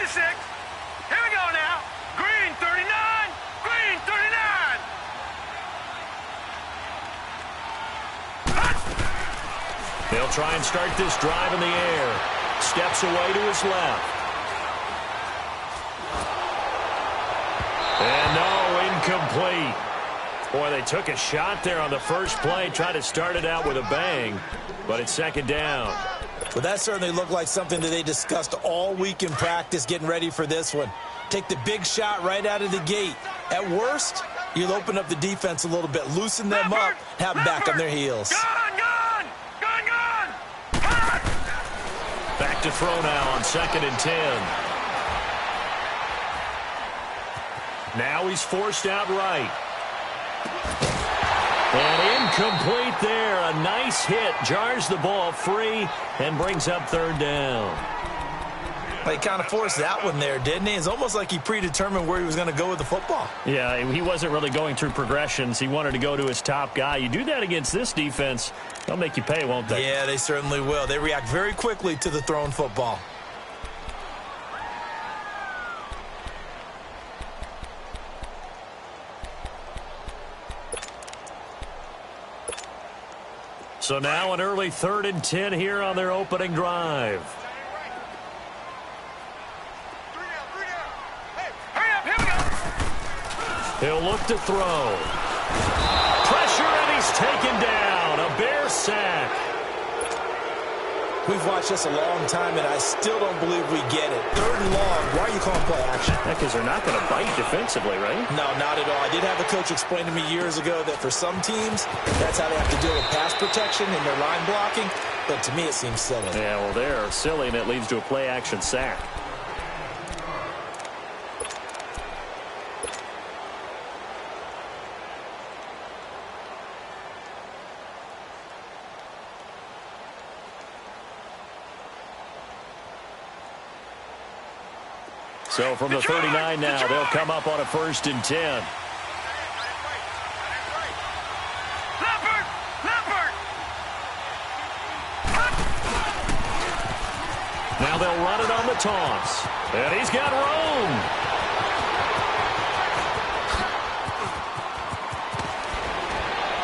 56. Here we go now. Green 39. Green 39. They'll try and start this drive in the air. Steps away to his left. And no, incomplete. Boy, they took a shot there on the first play, tried to start it out with a bang, but it's second down. Well, that certainly looked like something that they discussed all week in practice getting ready for this one. Take the big shot right out of the gate. At worst, you'll open up the defense a little bit, loosen them up, have them back on their heels. Back to throw now on 2nd and 10. Now he's forced out right. And incomplete there. A nice hit. Jars the ball free and brings up 3rd down. He kind of forced that one there, didn't he? It's almost like he predetermined where he was going to go with the football. Yeah, he wasn't really going through progressions. He wanted to go to his top guy. You do that against this defense, they'll make you pay, won't they? Yeah, they certainly will. They react very quickly to the thrown football. So now an early 3rd and 10 here on their opening drive. He'll look to throw. Pressure, and he's taken down. A Bear sack. We've watched this a long time, and I still don't believe we get it. 3rd and long. Why are you calling play action? Because they're not going to bite defensively, right? No, not at all. I did have a coach explain to me years ago that for some teams, that's how they have to deal with pass protection and their line blocking. But to me, it seems silly. Yeah, well, they're silly, and it leads to a play-action sack. So from the 39 now, they'll come up on a 1st and 10. Now they'll run it on the toss. And he's got room.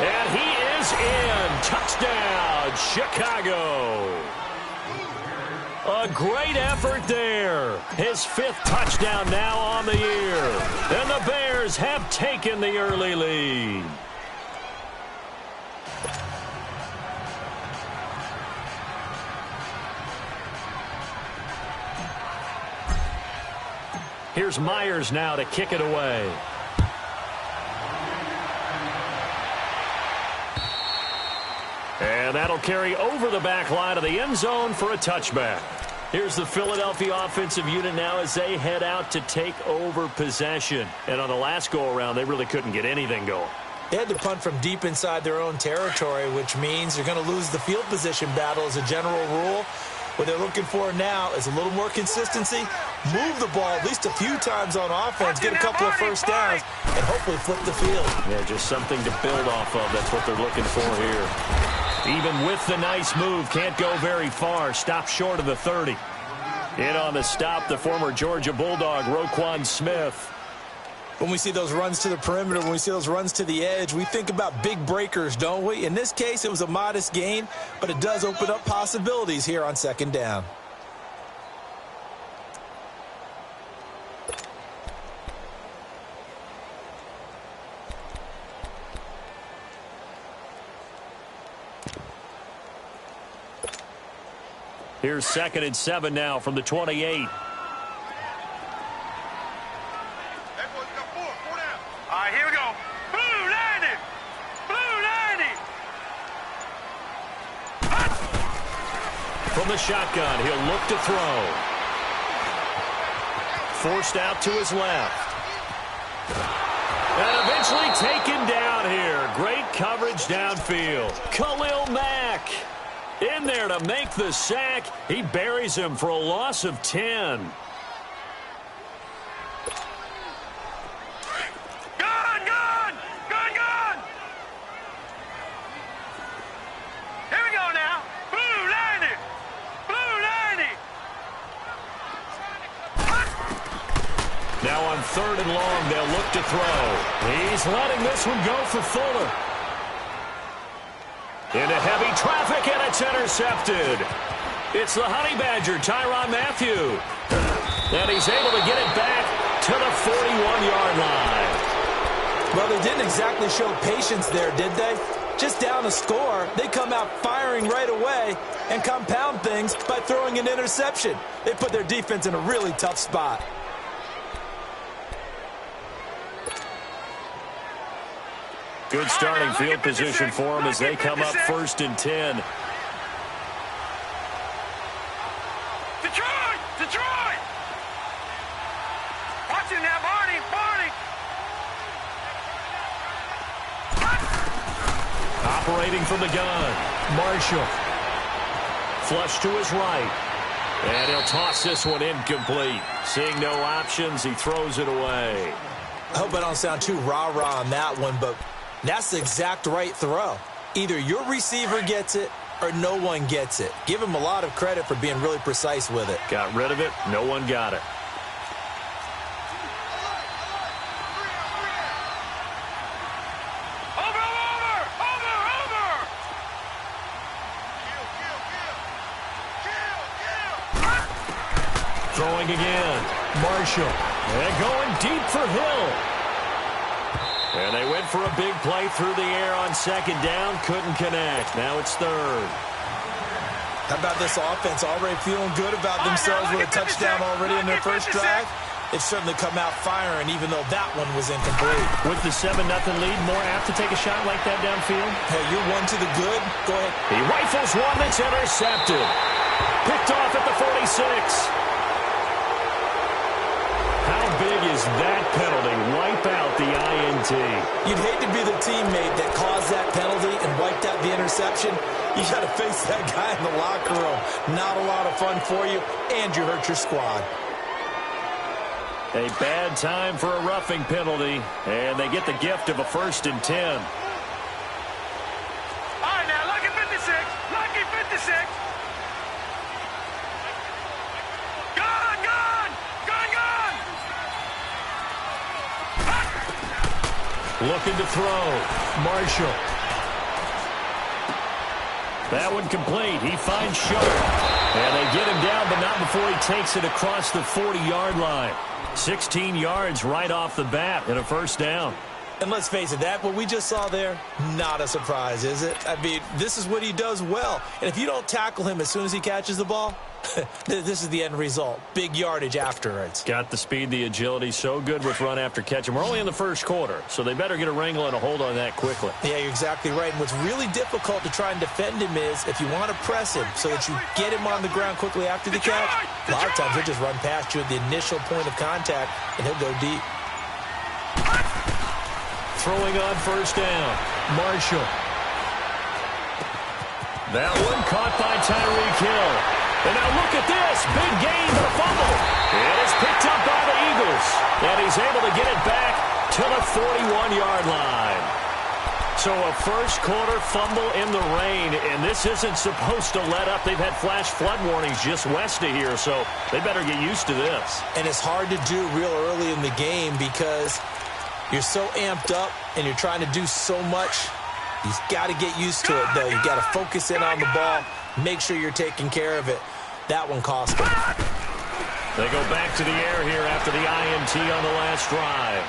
And he is in. Touchdown, Chicago. A great effort there. His 5th touchdown now on the year. And the Bears have taken the early lead. Here's Myers now to kick it away. And that'll carry over the back line of the end zone for a touchback. Here's the Philadelphia offensive unit now as they head out to take over possession. And on the last go-around, they really couldn't get anything going. They had to punt from deep inside their own territory, which means you're going to lose the field position battle as a general rule. What they're looking for now is a little more consistency, move the ball at least a few times on offense, get a couple of first downs, and hopefully flip the field. Yeah, just something to build off of. That's what they're looking for here. Even with the nice move, can't go very far. Stop short of the 30. In on the stop, the former Georgia Bulldog, Roquan Smith. When we see those runs to the perimeter, when we see those runs to the edge, we think about big breakers, don't we? In this case, it was a modest gain, but it does open up possibilities here on 2nd down. Here's 2nd and 7 now from the 28. From the shotgun, he'll look to throw. Forced out to his left. And eventually taken down here. Great coverage downfield. Khalil Mack in there to make the sack. He buries him for a loss of 10. Now on 3rd and long, they'll look to throw. He's letting this one go for Fuller. Into heavy traffic, and it's intercepted. It's the Honey Badger, Tyrann Mathieu. And he's able to get it back to the 41-yard line. Well, they didn't exactly show patience there, did they? Just down a score, they come out firing right away and compound things by throwing an interception. They put their defense in a really tough spot. Good starting field position for them as they come up 1st and 10. Detroit! Detroit! Watch it now, Barney! Barney! Operating from the gun, Marshall. Flush to his right. And he'll toss this one incomplete. Seeing no options, he throws it away. I hope I don't sound too rah-rah on that one, but that's the exact right throw. Either your receiver gets it or no one gets it. Give him a lot of credit for being really precise with it. Got rid of it. No one got it. Throwing again. Marshall. And going deep for Hill. And they went for a big play through the air on 2nd down. Couldn't connect. Now it's 3rd. How about this offense already feeling good about themselves with a touchdown already in their first drive? They've certainly come out firing, even though that one was incomplete. With the 7-0 lead, more apt to take a shot like that downfield? Hey, you're one to the good. Go ahead. He rifles one that's intercepted. Picked off at the 46. How big is that penalty? Wipe out the INT. You'd hate to be the teammate that caused that penalty and wiped out the interception. You got to face that guy in the locker room. Not a lot of fun for you, and you hurt your squad. A bad time for a roughing penalty, and they get the gift of a 1st and 10. All right, now, lucky 56. Lucky 56. Gun, gun. Gun, gun. Looking to throw. Marshall. That one complete. He finds Sharp. And they get him down, but not before he takes it across the 40-yard line. 16 yards right off the bat and a 1st down. And let's face it, that what we just saw there, not a surprise, is it? I mean, this is what he does well. And if you don't tackle him as soon as he catches the ball, this is the end result. Big yardage afterwards. Got the speed, the agility, so good with run after catch. And we're only in the 1st quarter, so they better get a wrangle and a hold on that quickly. Yeah, you're exactly right. And what's really difficult to try and defend him is if you want to press him so that you get him on the ground quickly after the catch, a lot of times he'll just run past you at the initial point of contact, and he'll go deep. Throwing on 1st down. Marshall. That one caught by Tyreek Hill. And now look at this. Big gain for the fumble. It is picked up by the Eagles. And he's able to get it back to the 41-yard line. So a 1st quarter fumble in the rain. And this isn't supposed to let up. They've had flash flood warnings just west of here. So they better get used to this. And it's hard to do real early in the game because you're so amped up and you're trying to do so much. You've got to get used to it, though. You've got to focus in on the ball. Make sure you're taking care of it. That one cost them. They go back to the air here after the INT on the last drive.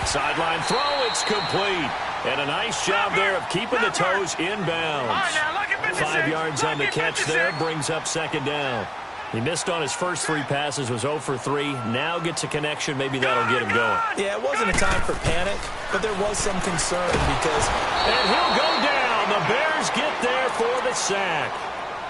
Sideline throw, it's complete. And a nice job there of keeping the toes inbounds. 5 yards on the catch there, brings up 2nd down. He missed on his first 3 passes, was 0 for 3. Now gets a connection. Maybe that'll get him going. Yeah, it wasn't a time for panic, but there was some concern because... And he'll go down. The Bears get there for the sack.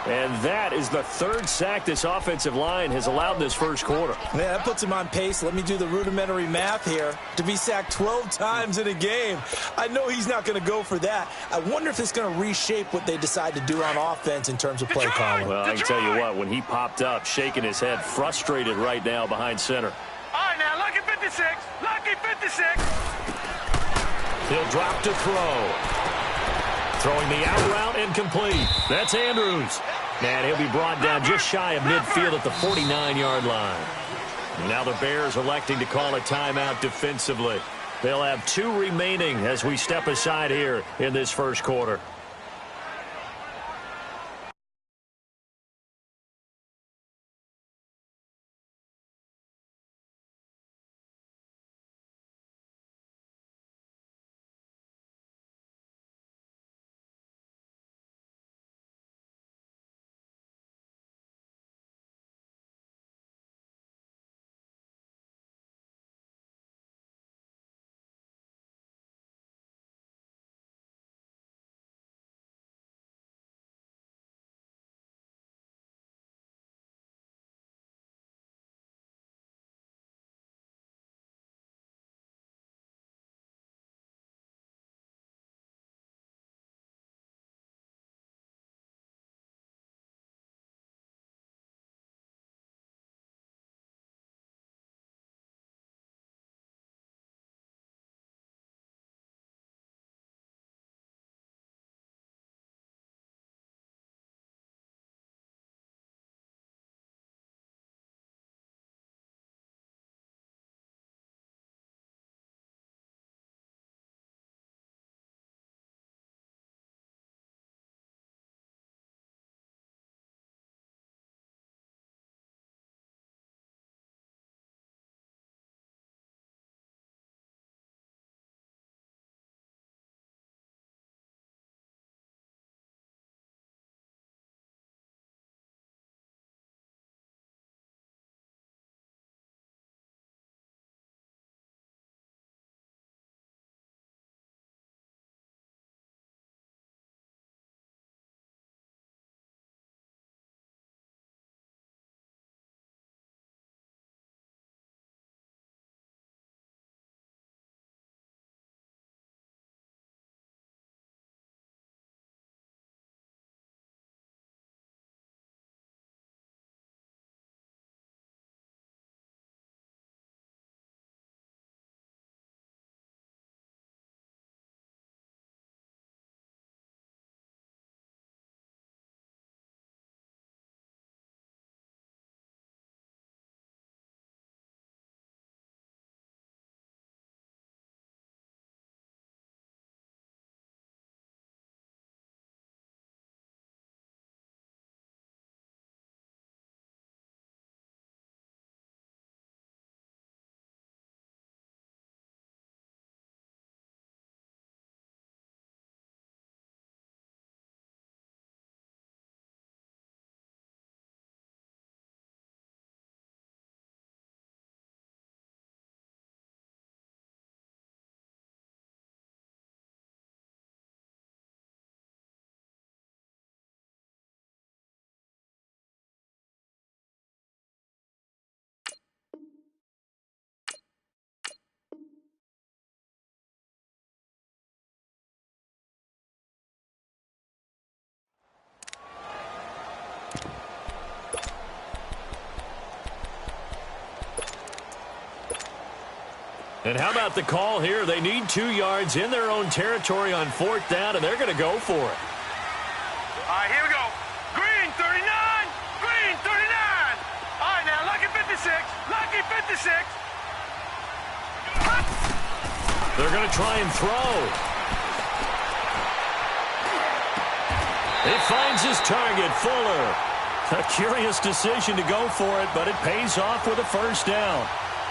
And that is the 3rd sack this offensive line has allowed this 1st quarter. Yeah, that puts him on pace. Let me do the rudimentary math here. To be sacked 12 times in a game. I know he's not going to go for that. I wonder if it's going to reshape what they decide to do on offense in terms of play calling. Well, I can tell you what, when he popped up, shaking his head, frustrated right now behind center. All right, now, lucky 56. Lucky 56. He'll drop to throw. Throwing the out route incomplete. That's Andrews. And he'll be brought down just shy of midfield at the 49-yard line. Now the Bears electing to call a timeout defensively. They'll have 2 remaining as we step aside here in this first quarter. And how about the call here? They need 2 yards in their own territory on 4th down, and they're going to go for it. All right, here we go. Green 39. Green 39. All right, now, lucky 56. Lucky 56. They're going to try and throw. It finds his target, Fuller. A curious decision to go for it, but it pays off with a first down.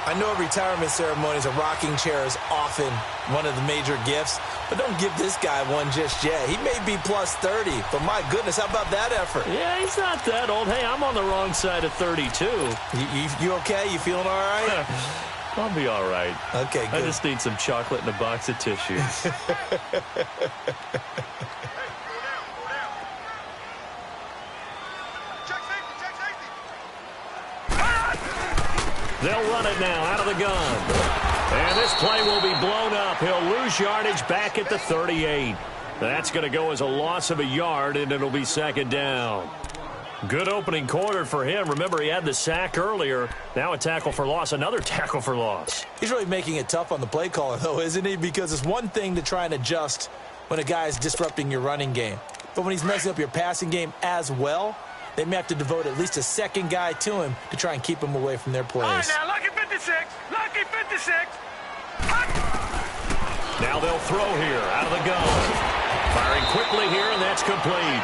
I know at retirement ceremonies, a rocking chair is often one of the major gifts, but don't give this guy one just yet. He may be plus 30, but my goodness, how about that effort? Yeah, he's not that old. Hey, I'm on the wrong side of 32. You okay? You feeling all right? I'll be all right. Okay, good. I just need some chocolate and a box of tissues. They'll run it now out of the gun. And this play will be blown up. He'll lose yardage back at the 38. That's going to go as a loss of a yard, and it'll be second down. Good opening quarter for him. Remember, he had the sack earlier. Now a tackle for loss, another tackle for loss. He's really making it tough on the play caller, though, isn't he? Because it's one thing to try and adjust when a guy is disrupting your running game. But when he's messing up your passing game as well, they may have to devote at least a second guy to him to try and keep him away from their plays. All right, now, lucky 56. Lucky 56. Now they'll throw here out of the gun. Firing quickly here, and that's complete.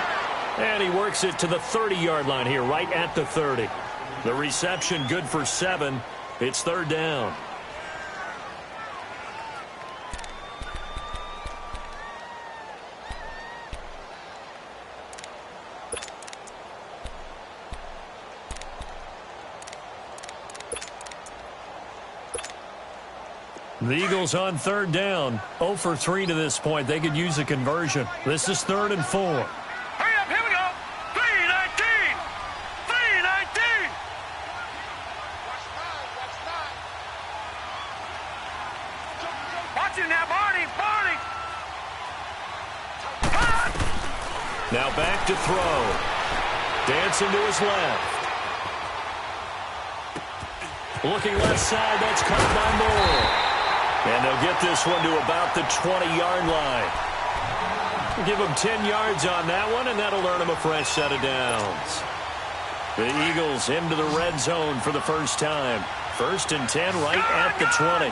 And he works it to the 30-yard line here, right at the 30. The reception good for 7. It's third down. The Eagles on third down. 0 for 3 to this point. They could use a conversion. This is 3rd and 4. Hurry up, here we go. 3-19. 3-19. Watch him now, Barney. Barney. Now back to throw. Dancing to his left. Looking left side. That's caught by Moore. And they'll get this one to about the 20-yard line. Give them 10 yards on that one, and that'll earn them a fresh set of downs. The Eagles into the red zone for the first time. 1st and 10 right at the 20.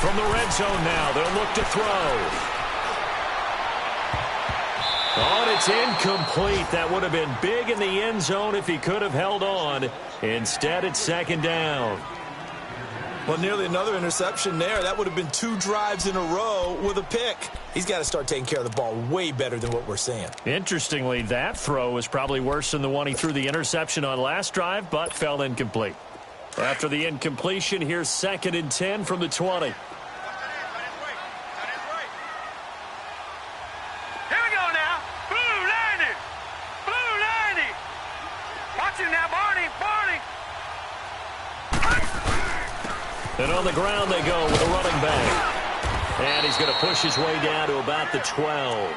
From the red zone now, they'll look to throw. Oh, and it's incomplete. That would have been big in the end zone if he could have held on. Instead, it's 2nd down. Well, nearly another interception there. That would have been 2 drives in a row with a pick. He's got to start taking care of the ball way better than what we're seeing. Interestingly, that throw was probably worse than the one he threw the interception on last drive, but fell incomplete. After the incompletion, here's 2nd and 10 from the 20. And on the ground they go with a running back. And he's going to push his way down to about the 12.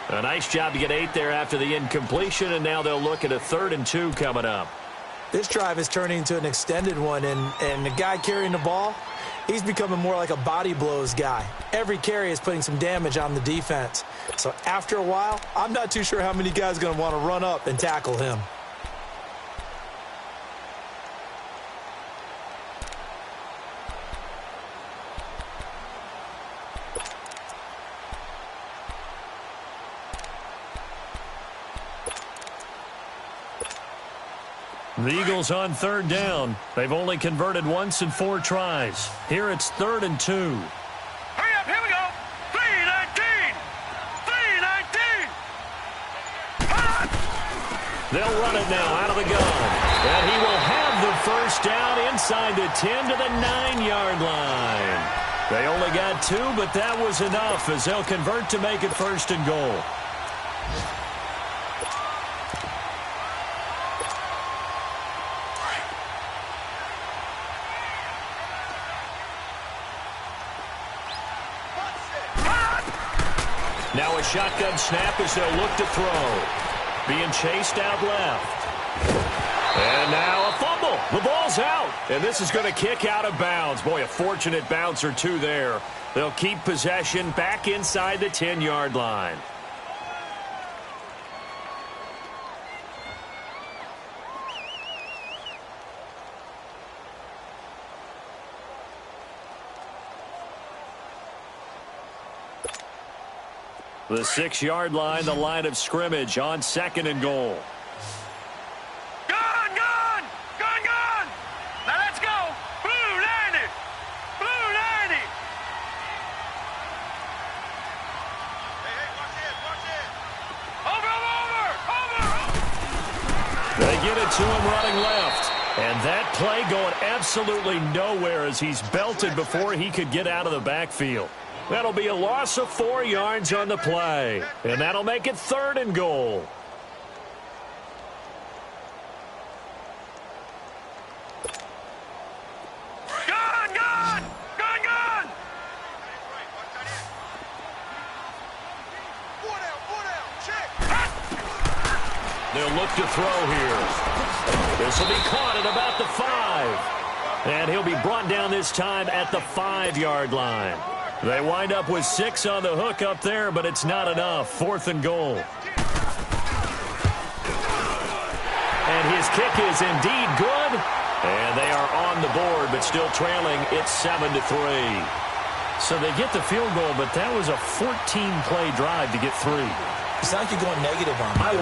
A nice job to get 8 there after the incompletion, and now they'll look at a 3rd and 2 coming up. This drive is turning into an extended one, and the guy carrying the ball, he's becoming more like a body blows guy. Every carry is putting some damage on the defense. So after a while, I'm not too sure how many guys are going to want to run up and tackle him. The Eagles on 3rd down. They've only converted once in 4 tries. Here it's 3rd and 2. Hurry up, here we go. 3-19. 3-19. They'll run it now out of the gun. And he will have the first down inside the 10 to the 9-yard line. They only got 2, but that was enough as they'll convert to make it 1st and goal. Now a shotgun snap as they'll look to throw. Being chased out left. And now a fumble. The ball's out. And this is going to kick out of bounds. Boy, a fortunate bounce or 2 there. They'll keep possession back inside the 10-yard line. The 6-yard line, the line of scrimmage on 2nd and goal. Gun, gun! Gun, gun! Now let's go! Blue 90! Blue 90! Hey, watch it! Over! They get it to him running left. And that play going absolutely nowhere as he's belted before he could get out of the backfield. That'll be a loss of 4 yards on the play. And that'll make it 3rd and goal. Gun, gun! Gun, gun! They'll look to throw here. This will be caught at about the 5. And he'll be brought down this time at the 5-yard line. They wind up with 6 on the hook up there, but it's not enough. 4th and goal. And His kick is indeed good, and they are on the board, but still trailing. It's 7-3. So they get the field goal, but that was a 14-play drive to get 3. It sounds like you're going negative on me. I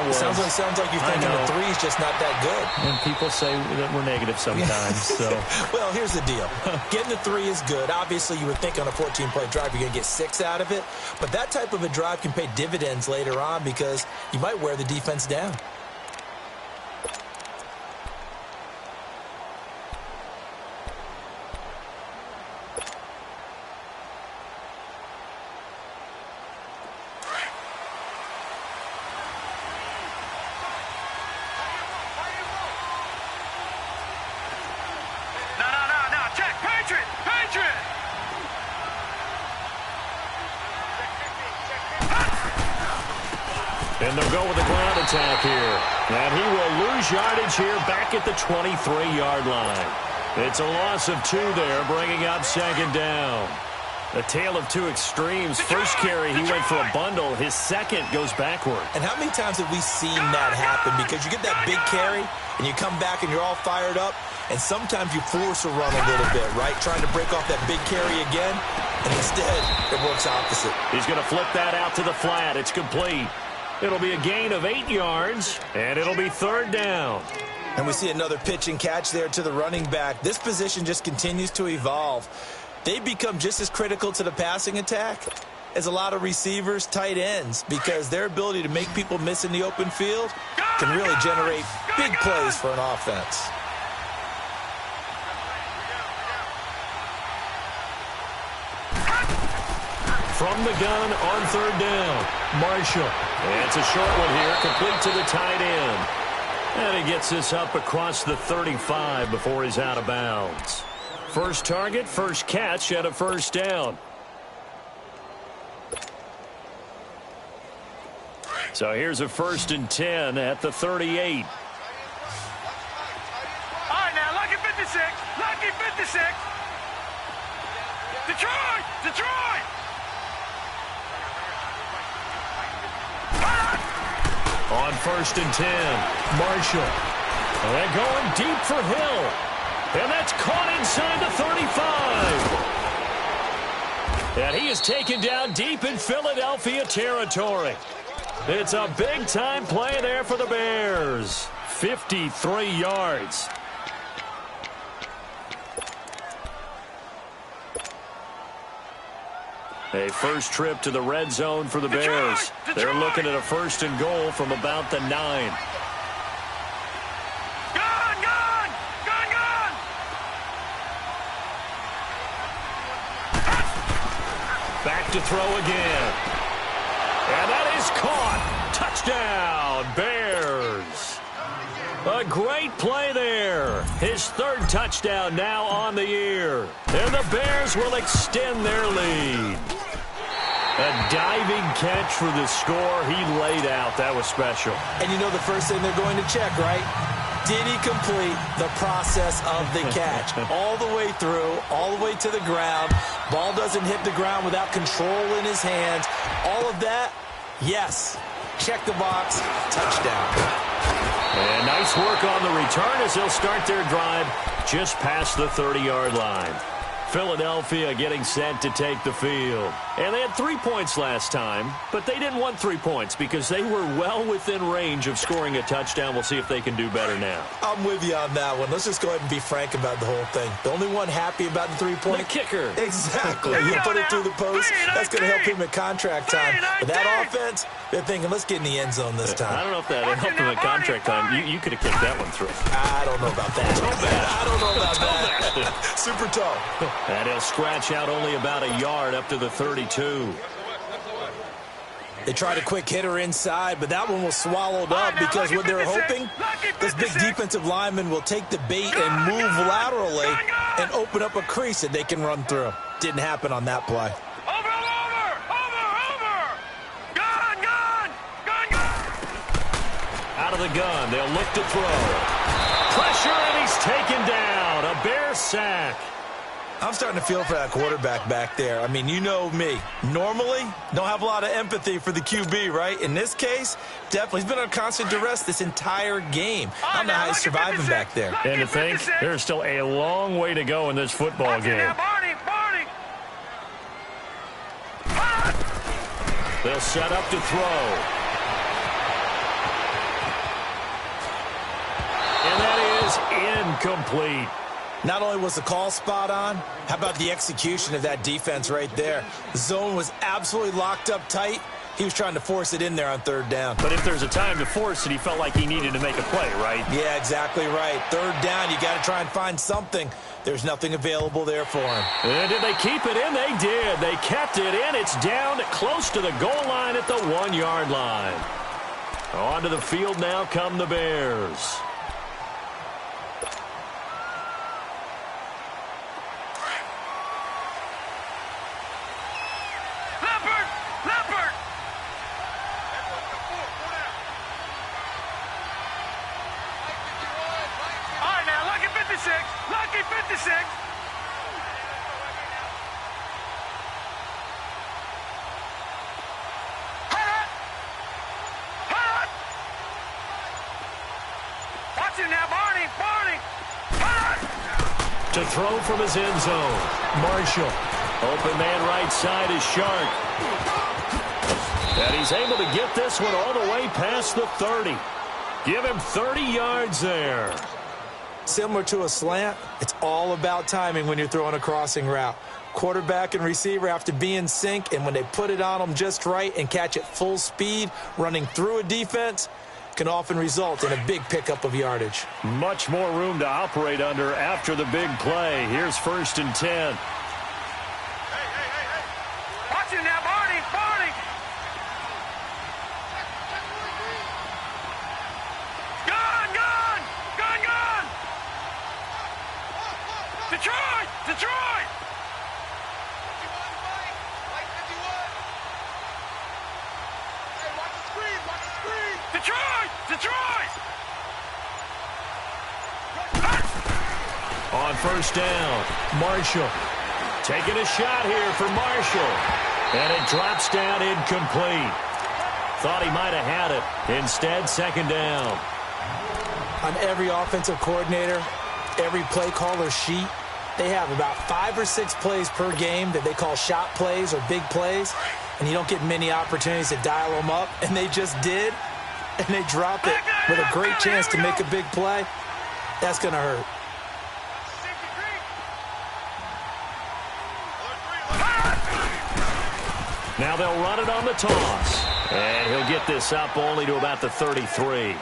was. It sounds like you're thinking the 3 is just not that good. And people say that we're negative sometimes. So, well, here's the deal. Getting the 3 is good. Obviously, you would think on a 14-play drive you're going to get 6 out of it. But that type of a drive can pay dividends later on because you might wear the defense down. And they'll go with a ground attack here. And he will lose yardage here back at the 23-yard line. It's a loss of 2 there, bringing up 2nd down. A tale of 2 extremes. First carry, he went for a bundle. His second goes backward. And how many times have we seen that happen? Because you get that big carry, and you come back and you're all fired up, and sometimes you force a run a little bit, right? Trying to break off that big carry again, and instead it works opposite. He's going to flip that out to the flat. It's complete. It'll be a gain of 8 yards, and it'll be 3rd down. And we see another pitch and catch there to the running back. This position just continues to evolve. They become just as critical to the passing attack as a lot of receivers, tight ends, because their ability to make people miss in the open field can really generate big plays for an offense. From the gun on 3rd down, Marshall. And it's a short one here, complete to the tight end. And he gets this up across the 35 before he's out of bounds. First target, first catch, and a 1st down. So here's a 1st and 10 at the 38. All right, now, lucky 56. Lucky 56. Detroit! Detroit! On 1st and 10, Marshall. And they're going deep for Hill. And that's caught inside the 35. And he is taken down deep in Philadelphia territory. It's a big-time play there for the Bears. 53 yards. A first trip to the red zone for the Bears. They're looking at a 1st and goal from about the 9. Gun! Gun! Gun! Gun! Back to throw again. And that is caught. Touchdown, Bears. A great play there. His 3rd touchdown now on the year. And the Bears will extend their lead. A diving catch for the score. He laid out. That was special. And you know the first thing they're going to check, right? Did he complete the process of the catch? All the way through, all the way to the ground. Ball doesn't hit the ground without control in his hands. All of that, yes. Check the box. Touchdown. And nice work on the return as they'll start their drive just past the 30-yard line. Philadelphia getting set to take the field. And they had 3 points last time, but they didn't want 3 points because they were well within range of scoring a touchdown. We'll see if they can do better now. I'm with you on that one. Let's just go ahead and be frank about the whole thing. The only one happy about the 3-point? The kicker. Exactly. You put it through the post, that's going to help him at contract time. But that offense, they're thinking, let's get in the end zone this time. I don't know if that helped him at contract time. You could have kicked that one through. I don't know about that. I don't know about that. Super tall. And he'll scratch out only about a yard up to the 32. They tried a quick hitter inside, but that one was swallowed up because what they're hoping, this big defensive lineman will take the bait and move laterally and open up a crease that they can run through. Didn't happen on that play. Out of the gun, they'll look to throw. Pressure, and he's taken down. A Bear sack. I'm starting to feel for that quarterback back there. I mean, you know me. Normally, don't have a lot of empathy for the QB, right? In this case, definitely. He's been on constant duress this entire game. I don't know how he's surviving back there. And to think, there's still a long way to go in this football game. They'll set up to throw. And that is incomplete. Not only was the call spot on, how about the execution of that defense right there? The zone was absolutely locked up tight. He was trying to force it in there on third down. But if there's a time to force it, he felt like he needed to make a play, right? Yeah, exactly right. Third down, you got to try and find something. There's nothing available there for him. And did they keep it in? They did. They kept it in. It's down close to the goal line at the 1-yard line. Onto the field now come the Bears. Lucky 56. Watch him now, Barney. To throw from his end zone. Marshall. Open man right side is Shark. And he's able to get this one all the way past the 30. Give him 30 yards there. Similar to a slant, it's all about timing when you're throwing a crossing route. Quarterback and receiver have to be in sync, and when they put it on them just right and catch it full speed, running through a defense, can often result in a big pickup of yardage. Much more room to operate under after the big play. Here's 1st and 10. Watch him now, Barney. Detroit! Hey, watch the screen! Detroit! On 1st down, Marshall. Taking a shot here for Marshall. And it drops down incomplete. Thought he might have had it. Instead, 2nd down. On every offensive coordinator, every play caller sheet, they have about 5 or 6 plays per game that they call shot plays or big plays, and you don't get many opportunities to dial them up, and they just did, and they dropped it with a great chance to make a big play. That's going to hurt. Now they'll run it on the toss, and he'll get this up only to about the 33.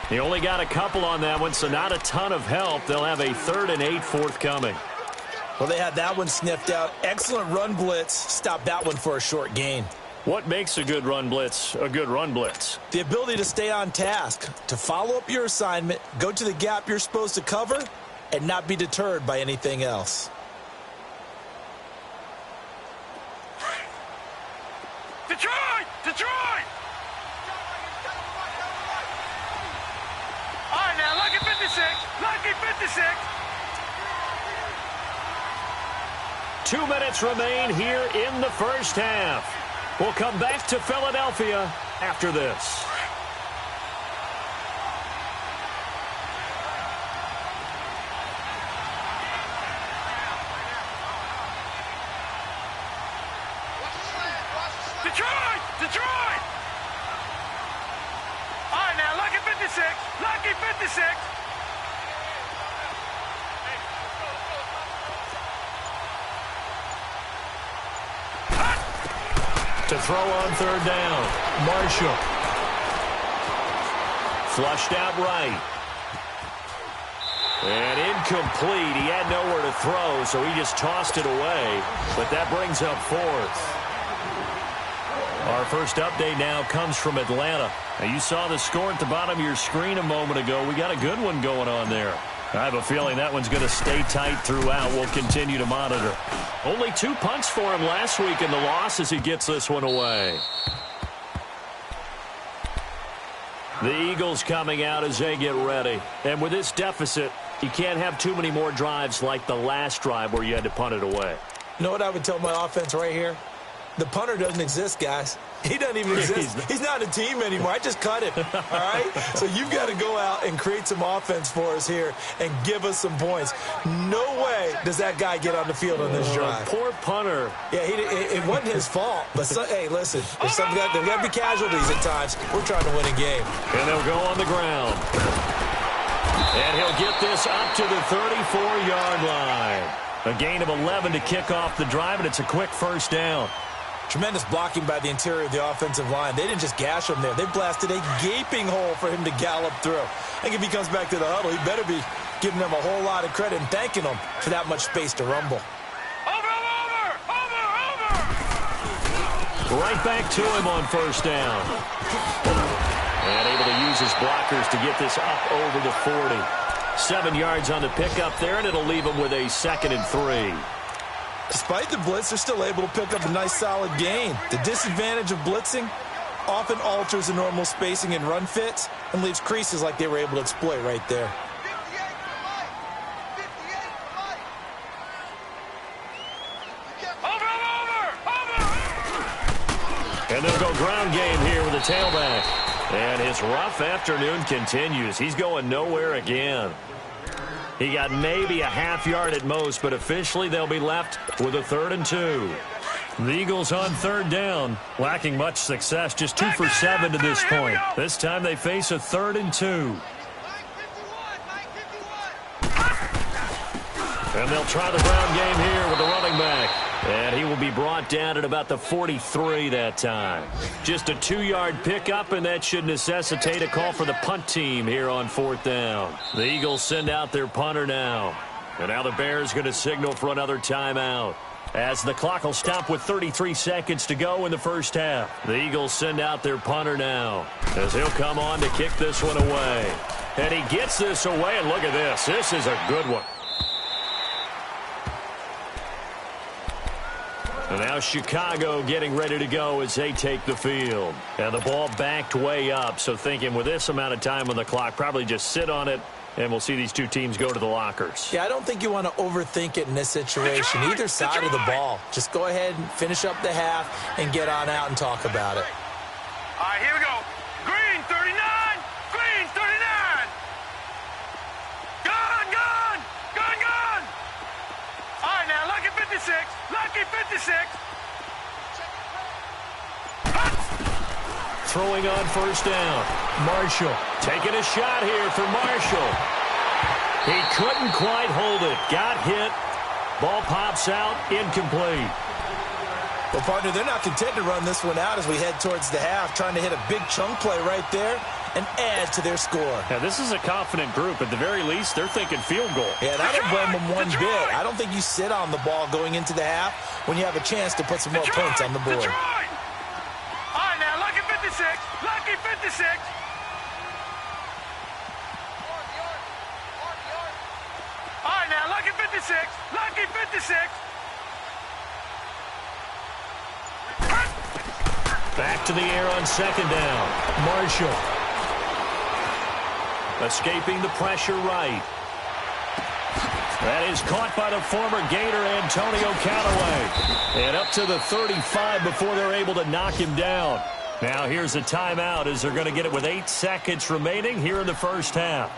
He only got a couple on that one, so not a ton of help. They'll have a 3rd and 8 forthcoming. Well, they had that one sniffed out. Excellent run blitz. Stopped that one for a short gain. What makes a good run blitz a good run blitz? The ability to stay on task, to follow up your assignment, go to the gap you're supposed to cover, and not be deterred by anything else. Detroit! All right, now, lucky 56. 2 minutes remain here in the 1st half. We'll come back to Philadelphia after this. Detroit! All right, now, lucky 56. To throw on 3rd down, Marshall. Flushed out right. And incomplete. He had nowhere to throw, so he just tossed it away. But that brings up 4th. Our first update now comes from Atlanta. Now, you saw the score at the bottom of your screen a moment ago. We got a good one going on there. I have a feeling that one's going to stay tight throughout. We'll continue to monitor. Only 2 punts for him last week in the loss as he gets this one away. The Eagles coming out as they get ready. And with this deficit, you can't have too many more drives like the last drive where you had to punt it away. You know what I would tell my offense right here? The punter doesn't exist, guys. He doesn't even exist. He's not a team anymore. I just cut him, all right? So you've got to go out and create some offense for us here and give us some points. No way does that guy get on the field on this drive. Poor punter. Yeah, it wasn't his fault. But, hey, listen, there's got to be casualties at times. We're trying to win a game. And they'll go on the ground. And he'll get this up to the 34-yard line. A gain of 11 to kick off the drive, and it's a quick first down. Tremendous blocking by the interior of the offensive line. They didn't just gash him there. They blasted a gaping hole for him to gallop through. I think if he comes back to the huddle, he better be giving them a whole lot of credit and thanking them for that much space to rumble. Over! Right back to him on first down. And able to use his blockers to get this up over the 40. 7 yards on the pickup there, and it'll leave him with a 2nd and 3. Despite the blitz, they're still able to pick up a nice solid gain. The disadvantage of blitzing often alters the normal spacing and run fits and leaves creases like they were able to exploit right there. 58 over! And they'll go ground game here with the tailback. And his rough afternoon continues. He's going nowhere again. He got maybe a half yard at most, but officially they'll be left with a 3rd and 2. The Eagles on 3rd down, lacking much success, just 2 for 7 to this point. This time they face a 3rd and 2. And they'll try the ground game here with the running back. And he will be brought down at about the 43 that time. Just a 2-yard pickup, and that should necessitate a call for the punt team here on 4th down. The Eagles send out their punter now. And now the Bears going to signal for another timeout, as the clock will stop with 33 seconds to go in the first half. The Eagles send out their punter now, as he'll come on to kick this one away. And he gets this away, and look at this. This is a good one. And now Chicago getting ready to go as they take the field. And the ball backed way up, so thinking with this amount of time on the clock, probably just sit on it, and we'll see these two teams go to the lockers. Yeah, I don't think you want to overthink it in this situation. Either side of the ball. Just go ahead and finish up the half and get on out and talk about it. All right, here we go. Green, 39. Green, 39. Gun. All right, now, lucky 56. Lucky 56. Throwing on first down. Marshall taking a shot here for Marshall. He couldn't quite hold it. Got hit. Ball pops out. Incomplete. Well, partner, they're not content to run this one out as we head towards the half, trying to hit a big chunk play right there and add to their score. Now, this is a confident group. At the very least, they're thinking field goal. Yeah, and I don't blame them one bit. I don't think you sit on the ball going into the half when you have a chance to put some more points on the board. All right, now, lucky 56. Lucky 56. All right, now, lucky 56. Lucky 56. Back to the air on second down. Marshall. Escaping the pressure right. That is caught by the former Gator Antonio Callaway. And up to the 35 before they're able to knock him down. Now here's a timeout as they're going to get it with 8 seconds remaining here in the first half.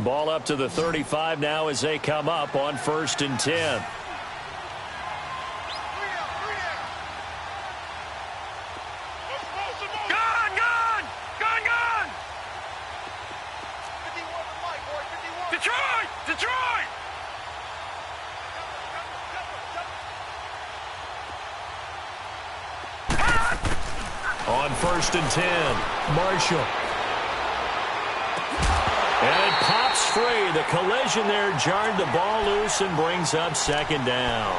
Ball up to the 35 now as they come up on 1st and 10. Detroit! On 1st and 10, Marshall. And it pops free. The collision there jarred the ball loose and brings up 2nd down.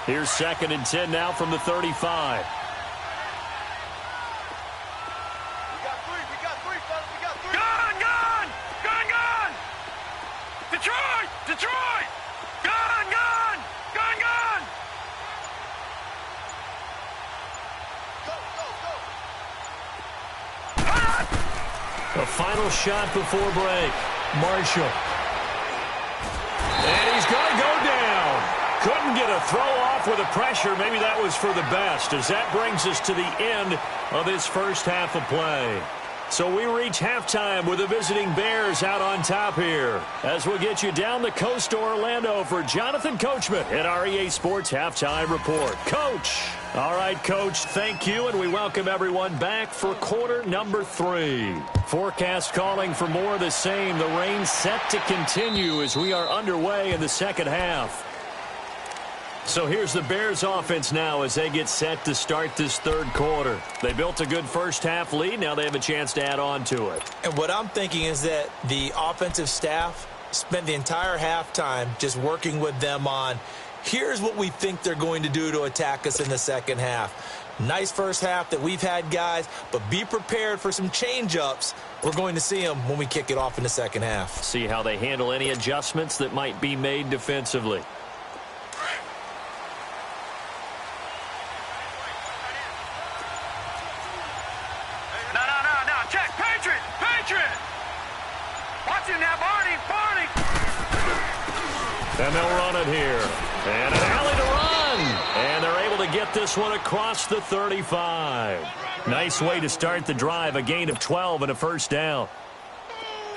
Here's 2nd and 10 now from the 35. We got three, fellas. We got three. Gun, gun! Gun, gun! Detroit! Detroit! Gun, gun! Gun, gun! Go, go, go. The final shot before break. Marshall. And he's going to go down. Couldn't get a throw off with the pressure. Maybe that was for the best, as that brings us to the end of this first half of play. So we reach halftime with the visiting Bears out on top here. As we'll get you down the coast to Orlando for Jonathan Coachman at our EA Sports Halftime Report. Coach. All right, Coach, thank you, and we welcome everyone back for quarter number 3. Forecast calling for more of the same. The rain set to continue as we are underway in the second half. So here's the Bears offense now as they get set to start this third quarter. They built a good first half lead. Now they have a chance to add on to it. And what I'm thinking is that the offensive staff spent the entire halftime just working with them on, here's what we think they're going to do to attack us in the second half. Nice first half that we've had, guys, but be prepared for some change-ups. We're going to see them when we kick it off in the second half. See how they handle any adjustments that might be made defensively. No. Check. Patriot. Patriot. Watch him now, Barney. Barney. And they'll run it here. And an alley to run. And they're able to get this one across the 35. Nice way to start the drive. A gain of 12 and a first down.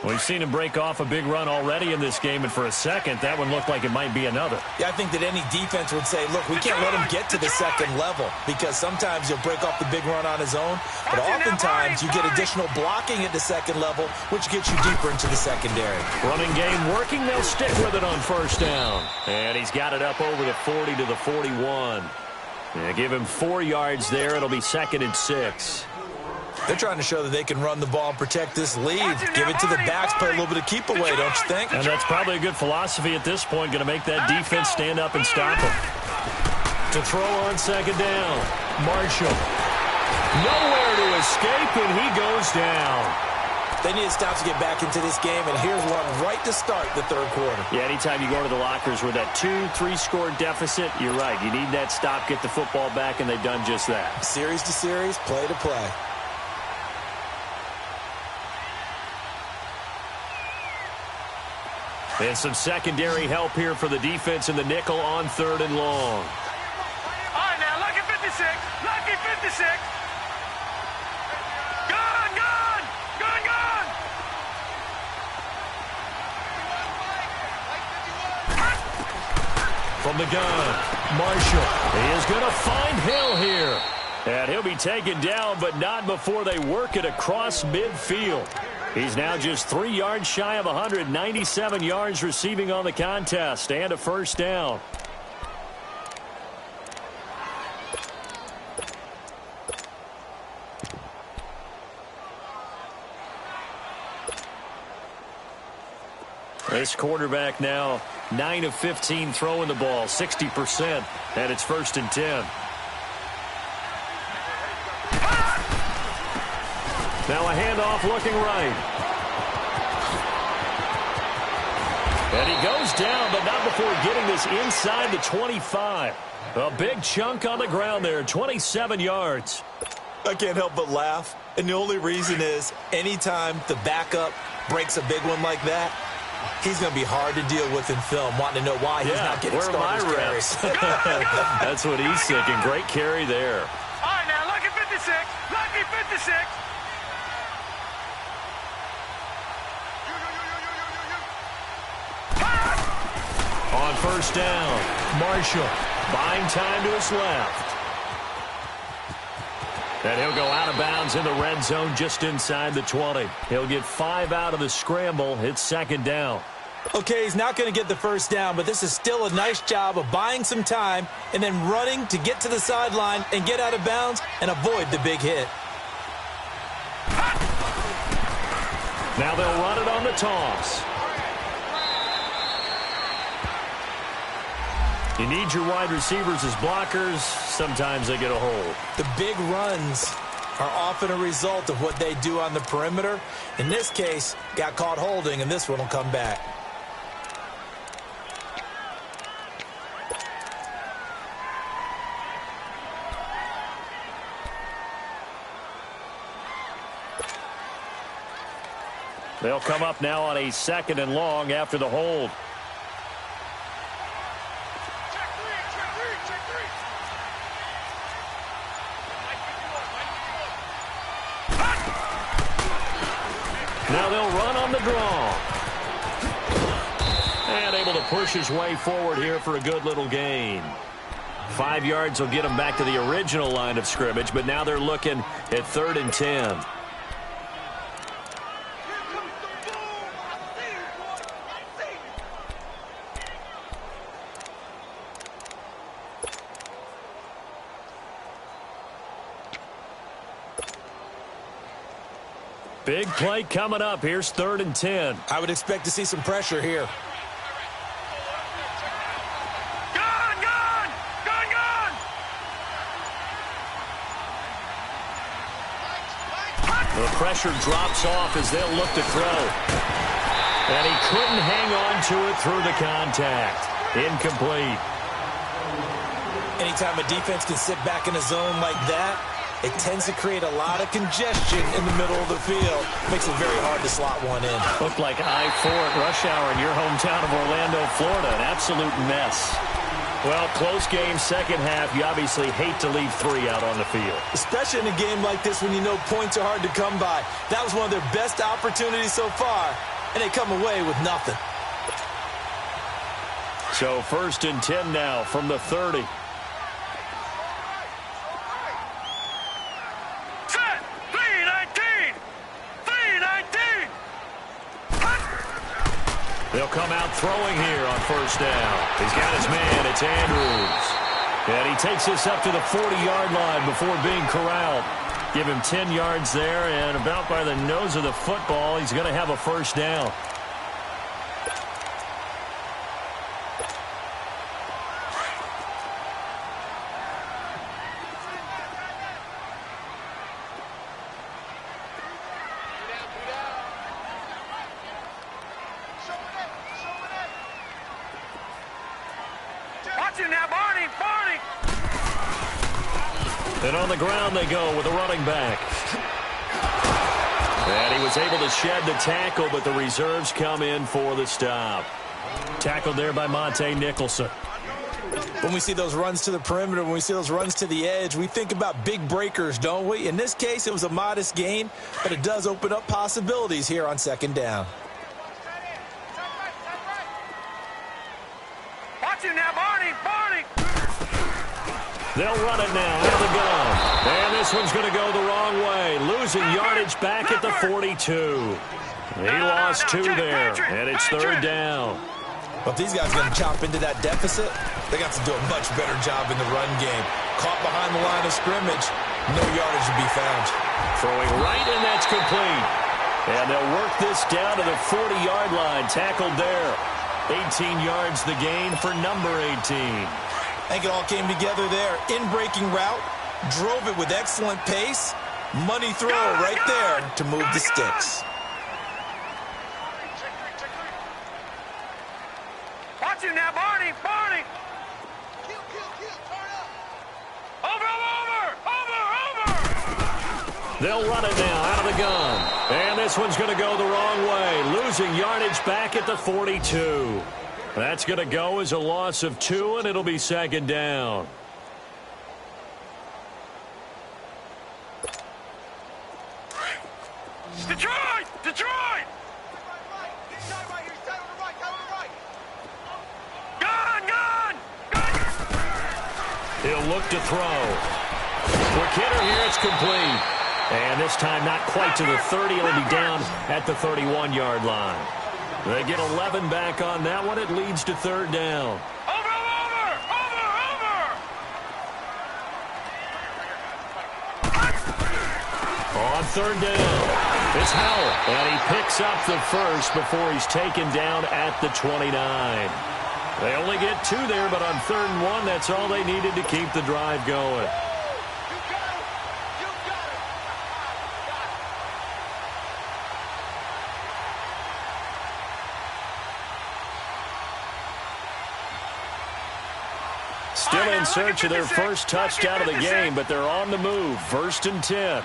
We've seen him break off a big run already in this game, and for a second, that one looked like it might be another. Yeah, I think that any defense would say, look, we can't let him get to the second level, because sometimes he'll break off the big run on his own, but oftentimes you get additional blocking at the second level, which gets you deeper into the secondary. Running game working. They'll stick with it on first down. And he's got it up over the 40 to the 41. Yeah, give him 4 yards there. It'll be 2nd and 6. They're trying to show that they can run the ball and protect this lead. Give it to the backs, play a little bit of keep away, don't you think? And that's probably a good philosophy at this point, going to make that defense stand up and stop him. To throw on second down, Marshall. Nowhere to escape, and he goes down. They need to stop to get back into this game, and here's one right to start the third quarter. Yeah, anytime you go to the lockers with that 2-3 score deficit, you're right. You need that stop, get the football back, and they've done just that. Series to series, play to play. And some secondary help here for the defense in the nickel on 3rd and long. All right, now, lucky 56. Lucky 56. Gun, gun. Gun, gun. From the gun, Marshall. He is going to find Hill here. And he'll be taken down, but not before they work it across midfield. He's now just 3 yards shy of 197 yards receiving on the contest and a first down. This quarterback now 9 of 15 throwing the ball, 60%, and it's 1st and 10. Now a handoff looking right. And he goes down, but not before getting this inside the 25. A big chunk on the ground there, 27 yards. I can't help but laugh, and the only reason is anytime the backup breaks a big one like that, he's going to be hard to deal with in film, wanting to know why he's not getting starters carries. That's what he's thinking. Great carry there. All right, now, lucky 56. Lucky 56. On first down, Marshall buying time to his left. And he'll go out of bounds in the red zone just inside the 20. He'll get 5 out of the scramble. It's 2nd down. Okay, he's not going to get the first down, but this is still a nice job of buying some time and then running to get to the sideline and get out of bounds and avoid the big hit. Now they'll run it on the toss. You need your wide receivers as blockers. Sometimes they get a hold. The big runs are often a result of what they do on the perimeter. In this case, got caught holding, and this one will come back. They'll come up now on a 2nd and long after the hold. Now they'll run on the draw. And able to push his way forward here for a good little gain. 5 yards will get him back to the original line of scrimmage, but now they're looking at 3rd and 10. Big play coming up. Here's 3rd and 10. I would expect to see some pressure here. Gone, gone, gone, gone. The pressure drops off as they'll look to throw. And he couldn't hang on to it through the contact. Incomplete. Anytime a defense can sit back in a zone like that, it tends to create a lot of congestion in the middle of the field. Makes it very hard to slot one in. Looked like I-4 at rush hour in your hometown of Orlando, Florida. An absolute mess. Well, close game, second half. You obviously hate to leave 3 out on the field. Especially in a game like this when you know points are hard to come by. That was one of their best opportunities so far, and they come away with nothing. So 1st and 10 now from the 30. They'll come out throwing here on 1st down. He's got his man. It's Andrews. And he takes this up to the 40-yard line before being corralled. Give him 10 yards there, and about by the nose of the football, he's going to have a 1st down. And on the ground they go with a running back. And he was able to shed the tackle, but the reserves come in for the stop. Tackled there by Monte Nicholson. When we see those runs to the perimeter, when we see those runs to the edge, we think about big breakers, don't we? In this case, it was a modest gain, but it does open up possibilities here on 2nd down. Watch him now, Barney, Barney. They'll run it now out of the gun. And this one's going to go the wrong way. Losing yardage back at the 42. He lost 2 there, and it's 3rd down. Well, if these guys are going to chop into that deficit, they got to do a much better job in the run game. Caught behind the line of scrimmage, no yardage to be found. Throwing right, and that's complete. And they'll work this down to the 40-yard line. Tackled there. 18 yards the gain for number 18. I think it all came together there. In-breaking route, drove it with excellent pace. Money throw right there to move the sticks. Watch him now, Barney, Barney. Kill, turn up. Over. They'll run it now out of the gun. And this one's going to go the wrong way. Losing yardage back at the 42. That's going to go as a loss of 2, and it'll be 2nd down. Detroit! Detroit! Gone! He'll look to throw. Quick hitter here, it's complete. And this time not quite to the 30. It'll be down at the 31-yard line. They get 11 back on that one. It leads to 3rd down. Over! On 3rd down, it's Howell. And he picks up the 1st before he's taken down at the 29. They only get 2 there, but on 3rd and 1, that's all they needed to keep the drive going. Still in search of their first touchdown of the game, but they're on the move. 1st and 10.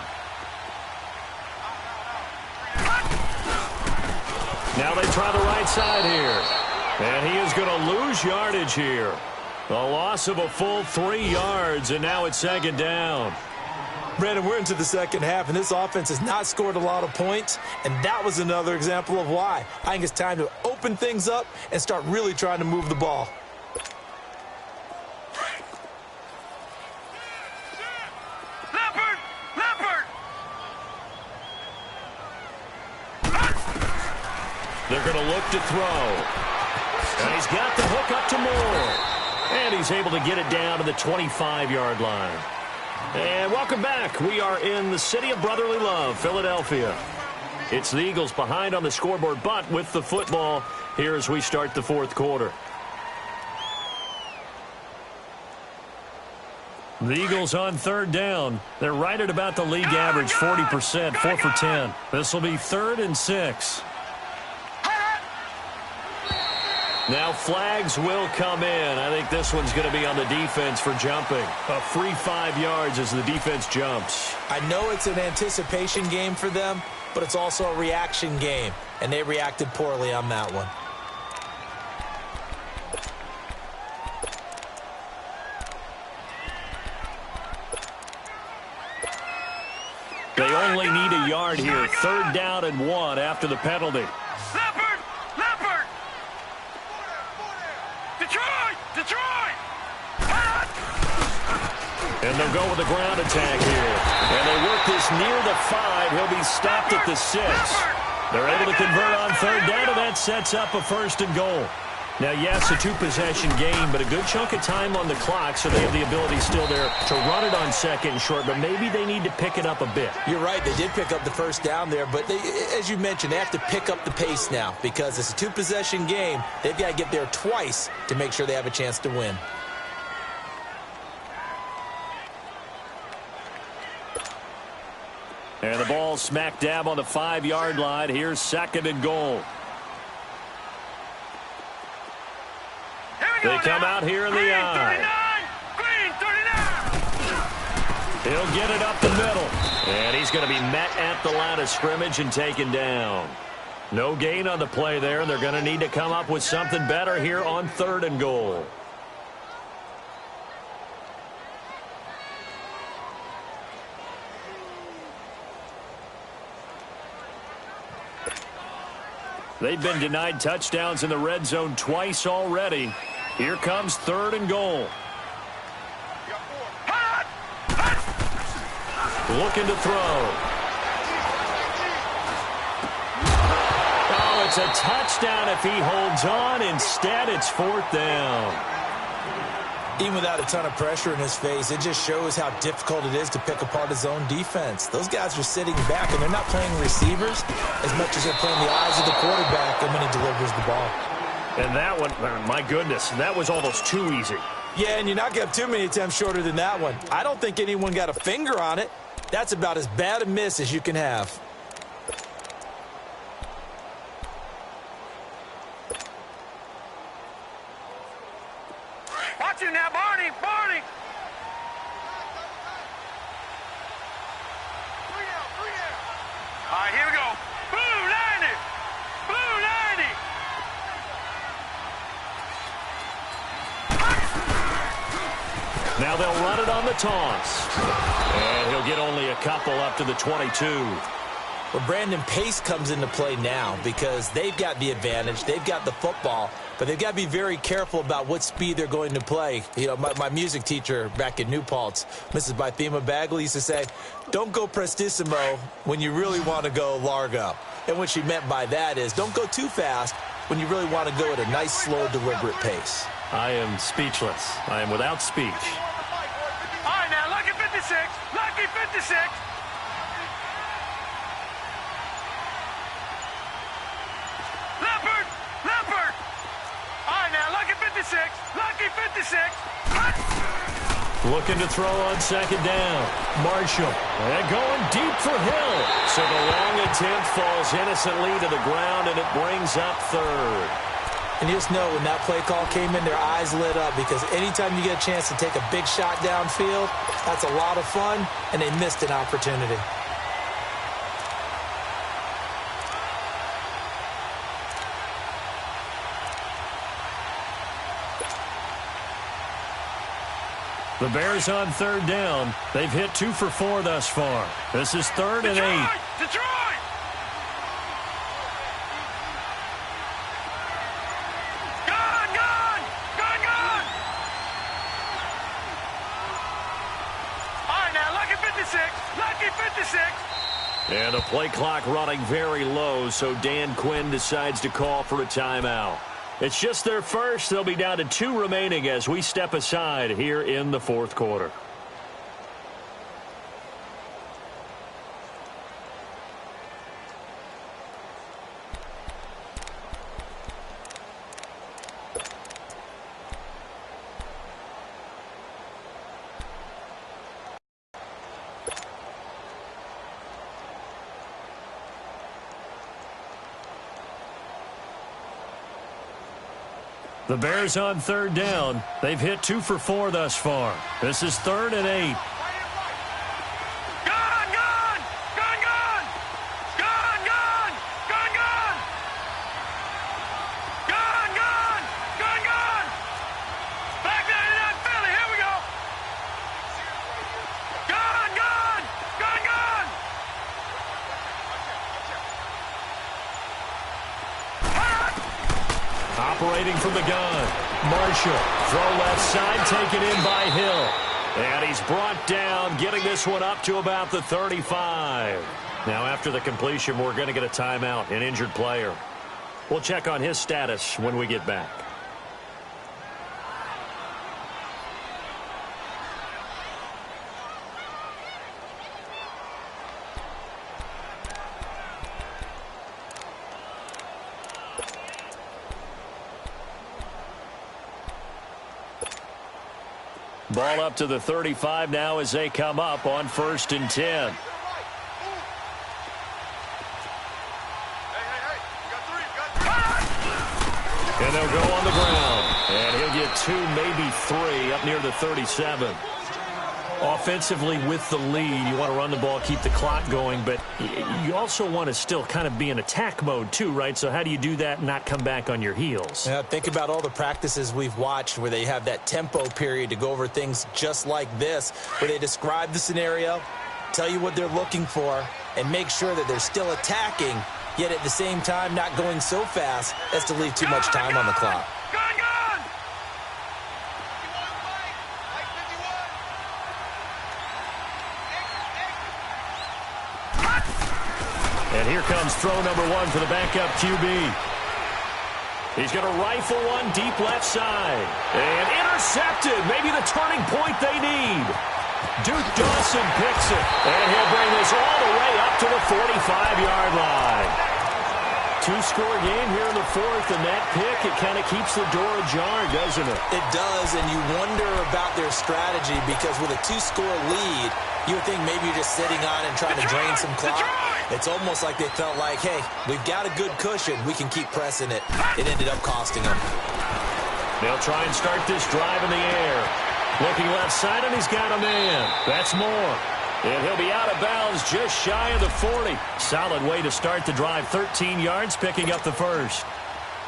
Now they try the right side here. And he is going to lose yardage here. A loss of a full 3 yards, and now it's 2nd down. Brandon, we're into the second half, and this offense has not scored a lot of points, and that was another example of why. I think it's time to open things up and start really trying to move the ball. They're going to look to throw. And he's got the hook up to Moore. And he's able to get it down to the 25-yard line. And welcome back. We are in the city of brotherly love, Philadelphia. It's the Eagles behind on the scoreboard, but with the football here as we start the 4th quarter. The Eagles on 3rd down. They're right at about the league average, 40%, 4 for 10. This will be 3rd and 6. Now flags will come in. I think this one's going to be on the defense for jumping. A free 5 yards as the defense jumps. I know it's an anticipation game for them, but it's also a reaction game, and they reacted poorly on that one. They only need a yard here. 3rd down and 1 after the penalty. And they'll go with a ground attack here. And they work this near the 5. He'll be stopped at the 6. They're able to convert on 3rd down, and that sets up a 1st and goal. Now, yes, a 2-possession game, but a good chunk of time on the clock, so they have the ability still there to run it on 2nd and short, but maybe they need to pick it up a bit. You're right. They did pick up the 1st down there, but they, as you mentioned, they have to pick up the pace now because it's a 2-possession game. They've got to get there twice to make sure they have a chance to win. And the ball smack dab on the 5-yard line. Here's 2nd and goal. They come out here in the eye. He'll get it up the middle. And he's going to be met at the line of scrimmage and taken down. No gain on the play there, and they're going to need to come up with something better here on 3rd and goal. They've been denied touchdowns in the red zone twice already. Here comes 3rd and goal. Looking to throw. Oh, it's a touchdown if he holds on. Instead, it's 4th down. Even without a ton of pressure in his face, it just shows how difficult it is to pick apart his own defense. Those guys are sitting back, and they're not playing receivers as much as they're playing the eyes of the quarterback and when he delivers the ball. And that one, my goodness, that was almost too easy. Yeah, and you're not going to have too many attempts shorter than that one. I don't think anyone got a finger on it. That's about as bad a miss as you can have. Watch him now, Barney! Barney! 3 down, 3 down. All right, here we go. Blue 90! Blue 90! Now they'll run it on the toss. And he'll get only a couple up to the 22. Well, Brandon, pace comes into play now because they've got the advantage. They've got the football, but they've got to be very careful about what speed they're going to play. You know, my music teacher back in New Paltz, Mrs. Bythema Bagley, used to say, don't go prestissimo when you really want to go largo. And what she meant by that is don't go too fast when you really want to go at a nice, slow, deliberate pace. I am speechless. I am without speech. All right, now, lucky 56. Lucky 56. Leopard! Leopard! All right, now, lucky 56. 56. Hot. Looking to throw on second down. Marshall. And going deep for Hill. So the long attempt falls innocently to the ground, and it brings up third. And you just know when that play call came in, their eyes lit up, because anytime you get a chance to take a big shot downfield, that's a lot of fun, and they missed an opportunity. The Bears on third down. They've hit 2 for 4 thus far. This is 3rd and 8. Detroit! Gone! All right, now, lucky 56. And a play clock running very low, so Dan Quinn decides to call for a timeout. It's just their first. They'll be down to 2 remaining as we step aside here in the fourth quarter. The Bears on third down. They've hit 2 for 4 thus far. This is 3rd and 8. Back down in Philly. Here we go. Gone. Operating from the gun. Marshall. Throw left side, taken in by Hill. And he's brought down, getting this one up to about the 35. Now, after the completion, we're going to get a timeout, an injured player. We'll check on his status when we get back. Ball up to the 35 now as they come up on 1st and 10. And they'll go on the ground. And he'll get 2, maybe 3 up near the 37. Offensively with the lead, you want to run the ball, keep the clock going, but you also want to still kind of be in attack mode too, right? So how do you do that and not come back on your heels? Yeah, think about all the practices we've watched where they have that tempo period to go over things just like this, where they describe the scenario, tell you what they're looking for, and make sure that they're still attacking, yet at the same time not going so fast as to leave too much time on the clock. And here comes throw number 1 for the backup QB. He's going to rifle one deep left side. And intercepted. Maybe the turning point they need. Duke Dawson picks it. And he'll bring this all the way up to the 45-yard line. 2-score game here in the fourth, and that pick, it kind of keeps the door ajar, doesn't it? It does, and you wonder about their strategy, because with a 2-score lead, you would think maybe you're just sitting on and trying to drain some clock. It's almost like they felt like, hey, we've got a good cushion. We can keep pressing it. It ended up costing them. They'll try and start this drive in the air. Looking left side, and he's got a man. That's Moore. And he'll be out of bounds just shy of the 40. Solid way to start the drive. 13 yards, picking up the first.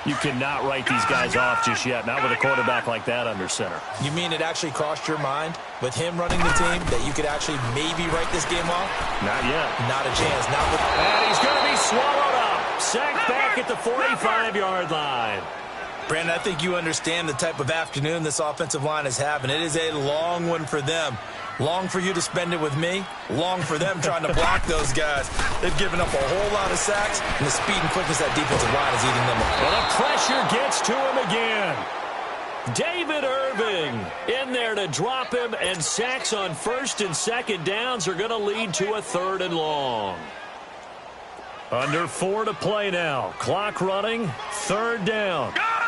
You cannot write these guys off just yet, not with a quarterback like that under center. You mean it actually crossed your mind, with him running the team, that you could actually maybe write this game off? Not yet. Not a chance. Not with. And he's going to be swallowed up. Sacked back at the 45-yard line. Brandon, I think you understand the type of afternoon this offensive line is having. It is a long one for them. Long for you to spend it with me. Long for them trying to block those guys. They've given up a whole lot of sacks, and the speed and quickness that defensive line is eating them up. Well, the pressure gets to him again. David Irving in there to drop him, and sacks on 1st and 2nd downs are going to lead to a 3rd and long. Under 4 to play now. Clock running. 3rd down. Gone!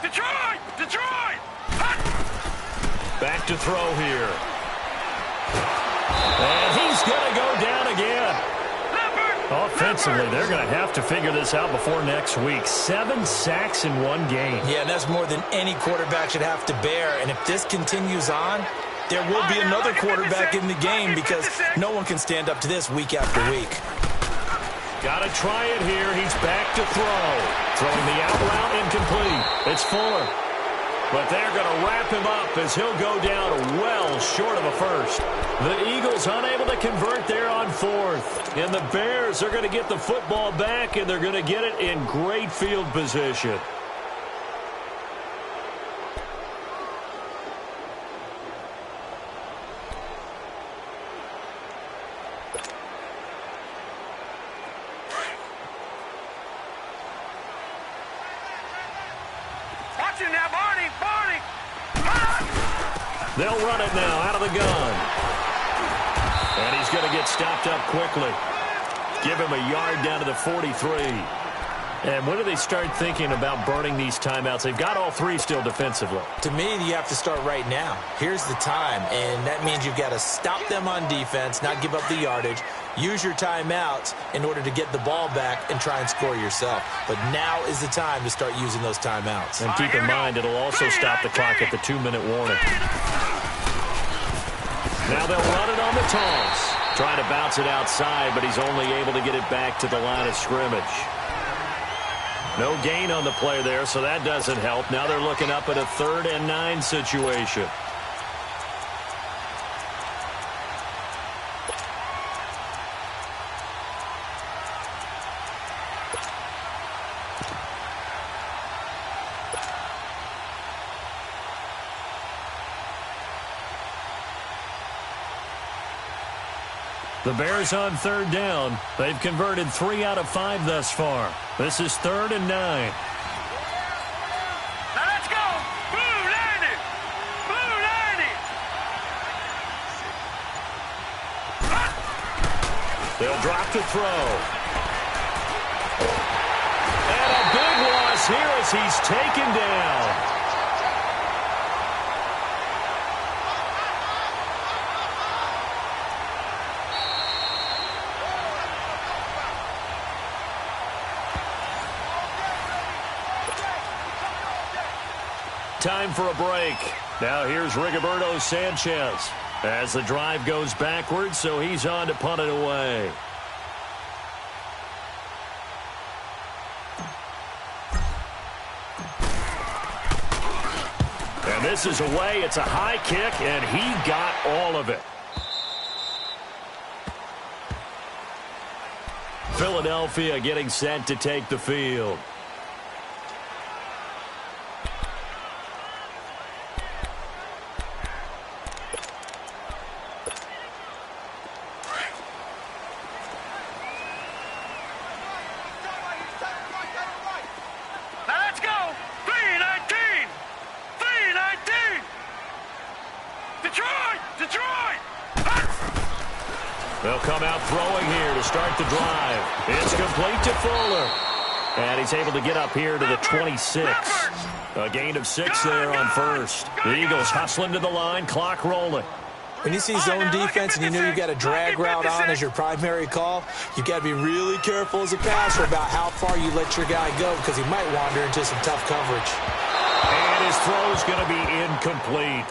Detroit! Detroit! Hut! Back to throw here. And he's going to go down again. Offensively, they're going to have to figure this out before next week. 7 sacks in one game. Yeah, and that's more than any quarterback should have to bear. And if this continues on, there will be another quarterback in the game because no one can stand up to this week after week. Got to try it here. He's back to throw. Throwing the out route incomplete. It's Fuller. But they're going to wrap him up as he'll go down well short of a first. The Eagles unable to convert there on 4th. And the Bears are going to get the football back, and they're going to get it in great field position. Watch him now, Barney! Barney! They'll run it now out of the gun. And he's going to get stopped up quickly. Give him a yard down to the 43. And when do they start thinking about burning these timeouts? They've got all 3 still defensively. To me, you have to start right now. Here's the time, and that means you've got to stop them on defense, not give up the yardage, use your timeouts in order to get the ball back and try and score yourself. But now is the time to start using those timeouts. And keep in mind, it'll also stop the clock at the 2-minute warning. Now they'll run it on the toss. Trying to bounce it outside, but he's only able to get it back to the line of scrimmage. No gain on the play there, so that doesn't help. Now they're looking up at a 3rd and 9 situation. The Bears on 3rd down. They've converted 3 out of 5 thus far. This is 3rd and 9. Now let's go! Blue 90! Blue 90! They'll drop to throw. And a big loss here as he's taken down. Time for a break. Now here's Rigoberto Sanchez as the drive goes backwards, so he's on to punt it away. And this is away. It's a high kick, and he got all of it. Philadelphia getting set to take the field. They'll come out throwing here to start the drive. It's complete to Fuller. And he's able to get up here to the 26. A gain of 6 there on 1st. The Eagles hustling to the line, clock rolling. When you see zone defense and you know you've got a drag route on as your primary call, you've got to be really careful as a passer about how far you let your guy go because he might wander into some tough coverage. And his throw's going to be incomplete.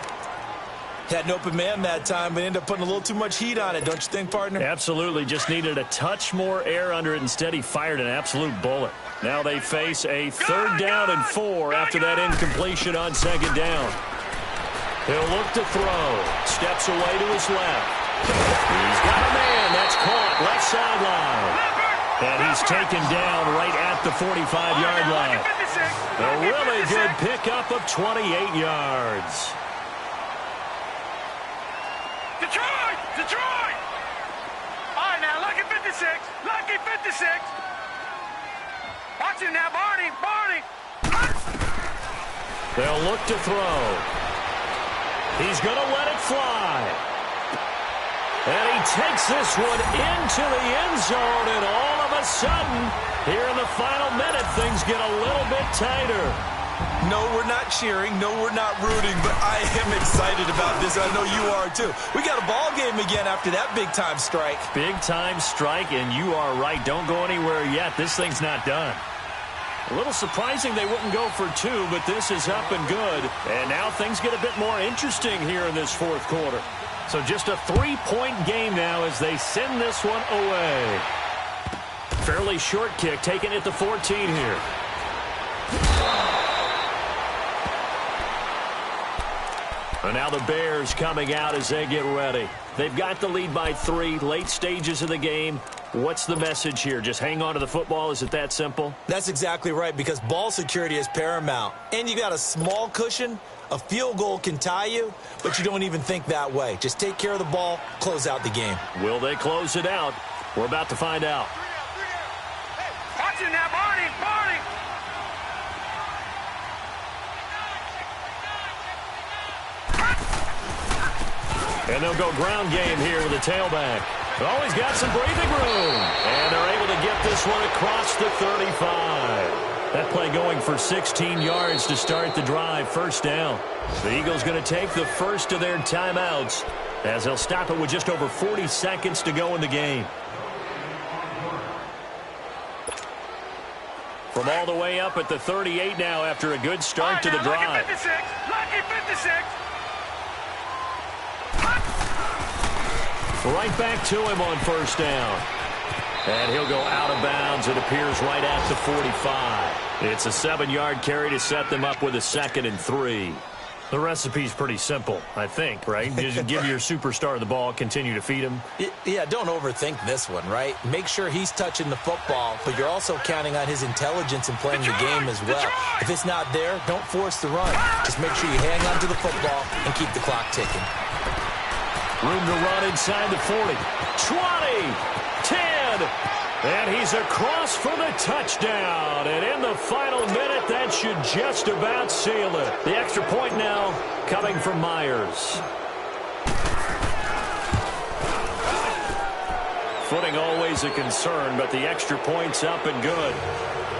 Had an open man that time, but ended up putting a little too much heat on it, don't you think, partner? Absolutely. Just needed a touch more air under it. Instead, he fired an absolute bullet. Now they face a 3rd down and 4 after that incompletion on 2nd down. He'll look to throw. Steps away to his left. He's got a man. That's caught. Left sideline. And he's taken down right at the 45-yard line. A really good pickup of 28 yards. Detroit! Detroit! All right, now, lucky 56. Lucky 56. Watch him now, Barney. Barney. They'll look to throw. He's going to let it fly. And he takes this one into the end zone, and all of a sudden, here in the final minute, things get a little bit tighter. No, we're not cheering. No, we're not rooting, but I am excited about this. I know you are too. We got a ball game again after that big-time strike. Big-time strike, and you are right. Don't go anywhere yet. This thing's not done. A little surprising they wouldn't go for two, but this is up and good. And now things get a bit more interesting here in this fourth quarter. So just a 3-point game now as they send this one away. Fairly short kick, taken at the 14 here. And now the Bears coming out as they get ready. They've got the lead by 3, late stages of the game. What's the message here? Just hang on to the football? Is it that simple? That's exactly right, because ball security is paramount. And you got a small cushion. A field goal can tie you, but you don't even think that way. Just take care of the ball, close out the game. Will they close it out? We're about to find out. Watch it now, Barney, Barney. And they'll go ground game here with a tailback. Oh, he's got some breathing room. And they're able to get this one across the 35. That play going for 16 yards to start the drive. First down. The Eagles going to take the first of their timeouts as they'll stop it with just over 40 seconds to go in the game. From all the way up at the 38 now after a good start to the drive. Lucky 56. Lucky 56. Right back to him on first down. And he'll go out of bounds, it appears, right at the 45. It's a 7-yard carry to set them up with a 2nd and 3. The recipe's pretty simple, I think, right? Just give your superstar the ball, continue to feed him. Yeah, don't overthink this one, right? Make sure he's touching the football, but you're also counting on his intelligence in playing the game as well. If it's not there, don't force the run. Just make sure you hang on to the football and keep the clock ticking. Room to run inside the 40. 20, 10, and he's across for the touchdown. And in the final minute, that should just about seal it. The extra point now coming from Myers. Footing always a concern, but the extra point's up and good.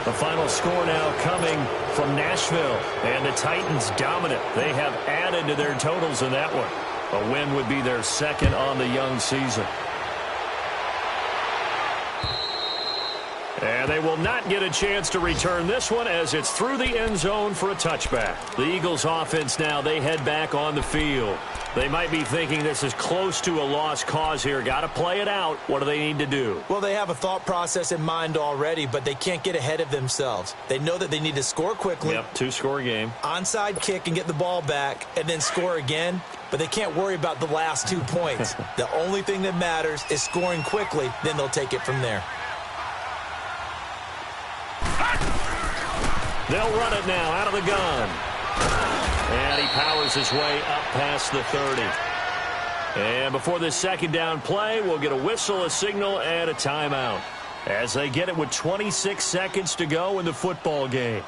The final score now coming from Nashville. And the Titans dominant. They have added to their totals in that one. A win would be their 2nd on the young season. And they will not get a chance to return this one as it's through the end zone for a touchback. The Eagles offense now, they head back on the field. They might be thinking this is close to a lost cause here. Got to play it out. What do they need to do? Well, they have a thought process in mind already, but they can't get ahead of themselves. They know that they need to score quickly. Yep, 2-score game. Onside kick and get the ball back and then score again. But they can't worry about the last 2 points. The only thing that matters is scoring quickly. Then they'll take it from there. They'll run it now out of the gun. And he powers his way up past the 30. And before this 2nd down play, we'll get a whistle, a signal, and a timeout as they get it with 26 seconds to go in the football game.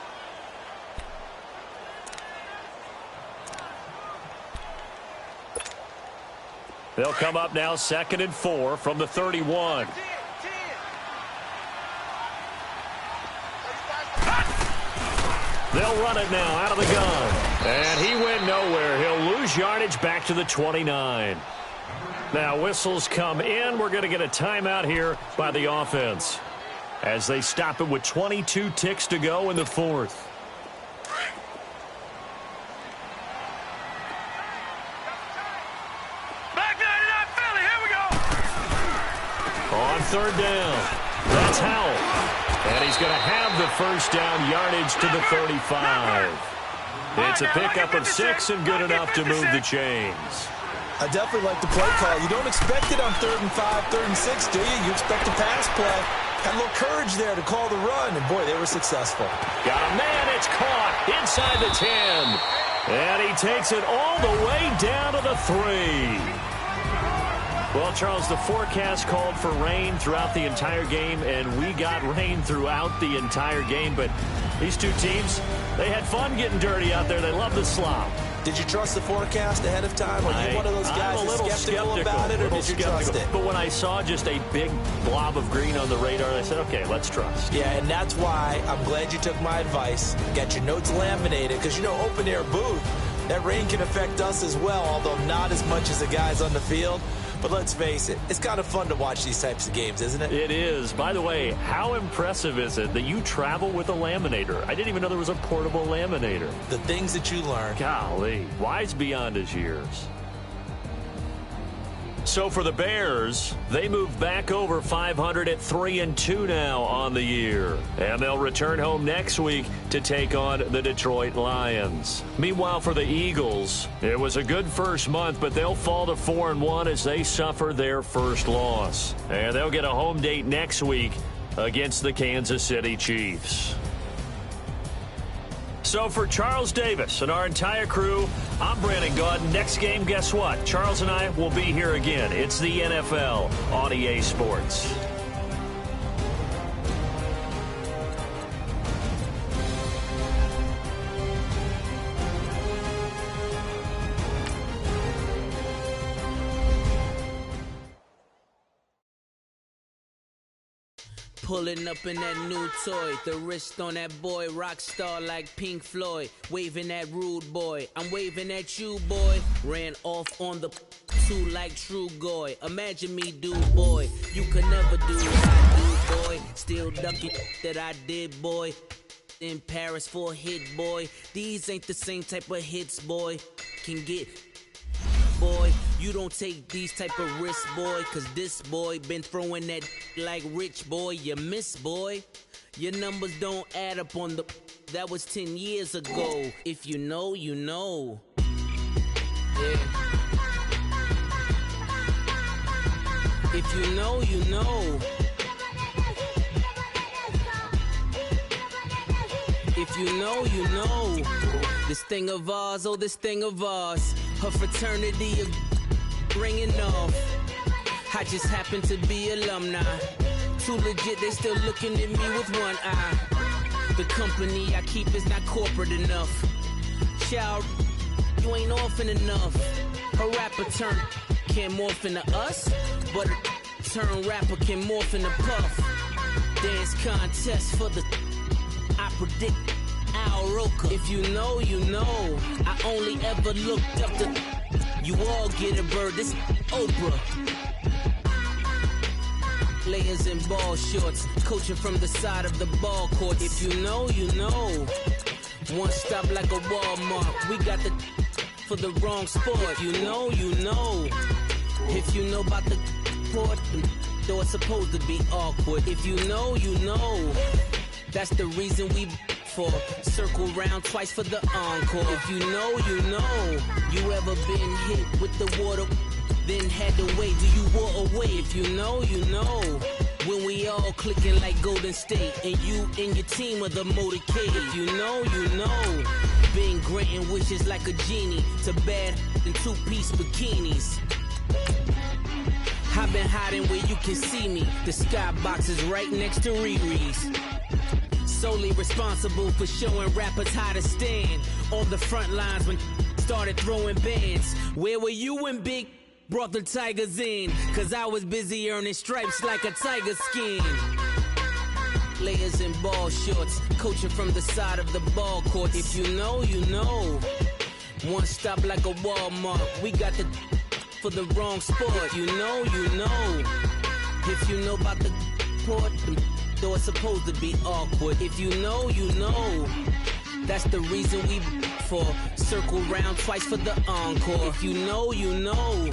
They'll come up now 2nd and 4 from the 31. They'll run it now out of the gun. And he went nowhere. He'll lose yardage back to the 29. Now whistles come in. We're going to get a timeout here by the offense as they stop it with 22 ticks to go in the 4th. Back 99 Philly, here we go. On 3rd down. That's Howell. And he's going to have the first down yardage to the 35. It's a pickup of 6 and good enough to move the chains. I definitely like the play call. You don't expect it on 3rd and 5, 3rd and 6, do you? You expect a pass play. Had a little courage there to call the run, and boy, they were successful. Got a man, it's caught inside the 10. And he takes it all the way down to the 3. Well, Charles, the forecast called for rain throughout the entire game, and we got rain throughout the entire game. But these two teams, they had fun getting dirty out there. They love the slop. Did you trust the forecast ahead of time? Are you one of those guys who's skeptical about it, or did you trust it? But when I saw just a big blob of green on the radar, I said, okay, let's trust. Yeah, and that's why I'm glad you took my advice. Get your notes laminated, because, you know, open-air booth, that rain can affect us as well, although not as much as the guys on the field. But let's face it, it's kind of fun to watch these types of games, isn't it? It is. By the way, how impressive is it that you travel with a laminator? I didn't even know there was a portable laminator. The things that you learn. Golly, wise beyond his years. So for the Bears, they move back over 500 at 3-2 now on the year. And they'll return home next week to take on the Detroit Lions. Meanwhile, for the Eagles, it was a good first month, but they'll fall to 4-1 as they suffer their first loss. And they'll get a home date next week against the Kansas City Chiefs. So for Charles Davis and our entire crew, I'm Brandon Gaudin. Next game, guess what? Charles and I will be here again. It's the NFL on EA Sports. Pulling up in that new toy, the wrist on that boy, rock star like Pink Floyd, waving at rude boy, I'm waving at you boy, ran off on the two like True Goy, imagine me do boy, you could never do what I do boy, still ducking that I did boy, in Paris for a hit boy, these ain't the same type of hits boy, can get boy, you don't take these type of risks, boy, cause this boy been throwing that like rich boy, you miss, boy. Your numbers don't add up on the, that was 10 years ago. If you know, you know. Yeah. If you know, you know. If you know, you know. This thing of ours, oh, this thing of ours. Her fraternity of ringing off. I just happen to be alumni. Too legit, they still looking at me with one eye. The company I keep is not corporate enough. Child, you ain't orphan enough. A rapper turn can't morph into us, but a turn rapper can morph into Puff. Dance contest for the I predict Al Roker. If you know, you know. I only ever looked up to you all get a bird. This Oprah. Layers in ball shorts, coaching from the side of the ball court. If you know, you know. One stop like a Walmart. We got the for the wrong sport. If you know, you know. If you know about the port, though it's supposed to be awkward. If you know, you know. That's the reason we for circle round twice for the encore. If you know, you know. You ever been hit with the water, then had to wait? Do you walk away? If you know, you know. When we all clicking like Golden State, and you and your team are the motorcade. If you know, you know. Been granting wishes like a genie to bad in two-piece bikinis. I've been hiding where you can see me. The skybox is right next to Riri's. Solely responsible for showing rappers how to stand on the front lines when started throwing bands. Where were you when Big brought the Tigers in? Cause I was busy earning stripes like a tiger skin. Layers in ball shorts, coaching from the side of the ball court. If you know, you know. One stop like a Walmart. We got the for the wrong sport. If you know, you know. If you know about the port, though it's supposed to be awkward. If you know, you know. That's the reason we for circle round twice for the encore. If you know, you know.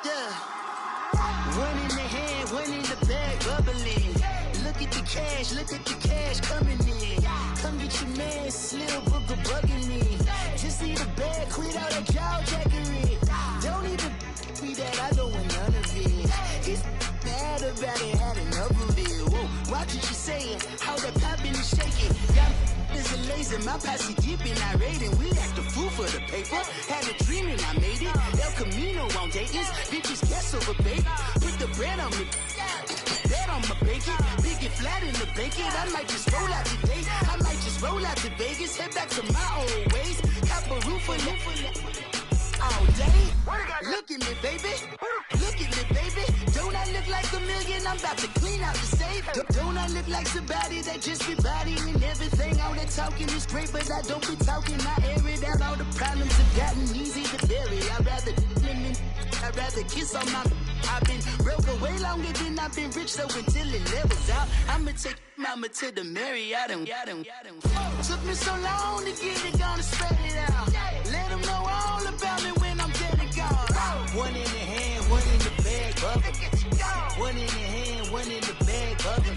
Yeah. One in the hand, one in the bag, bubbling. Look at the cash coming in. Come get your man, Slim Booker bugging me. Just need a bag, quit all that jaw jackery. Don't even be that, I don't want none of it. It's bad about it, had enough of it. Whoa, watch what you saying, how that poppin' and shaking. Y'all is a lazy, my posse deep and I raiding. We act a fool for the paper, had a dream and I made it. El Camino on Dayton's, bitches guess over baby. Put the bread on me, that on my bacon. Big and flat in the bacon, I might just roll out today. I might just roll out to Vegas, head back to my old ways. Cop a roof for all day. Look at me, baby. Look at me, baby. Don't I look like a million? I'm about to clean out the safe. Don't I look like somebody that just be bodying everything? All that talking is great, but I don't be talking. I air it out. All the problems have gotten easy to bury. I'd rather kiss on my. I've been broke away longer than I've been rich, so until it levels out, I'ma take mama to the Marriott and took me so long to get it, gonna spread it out. Let them know all about me when I'm dead and gone. One in the hand, one in the bag, bubble. One in the hand, one in the bag, bubble.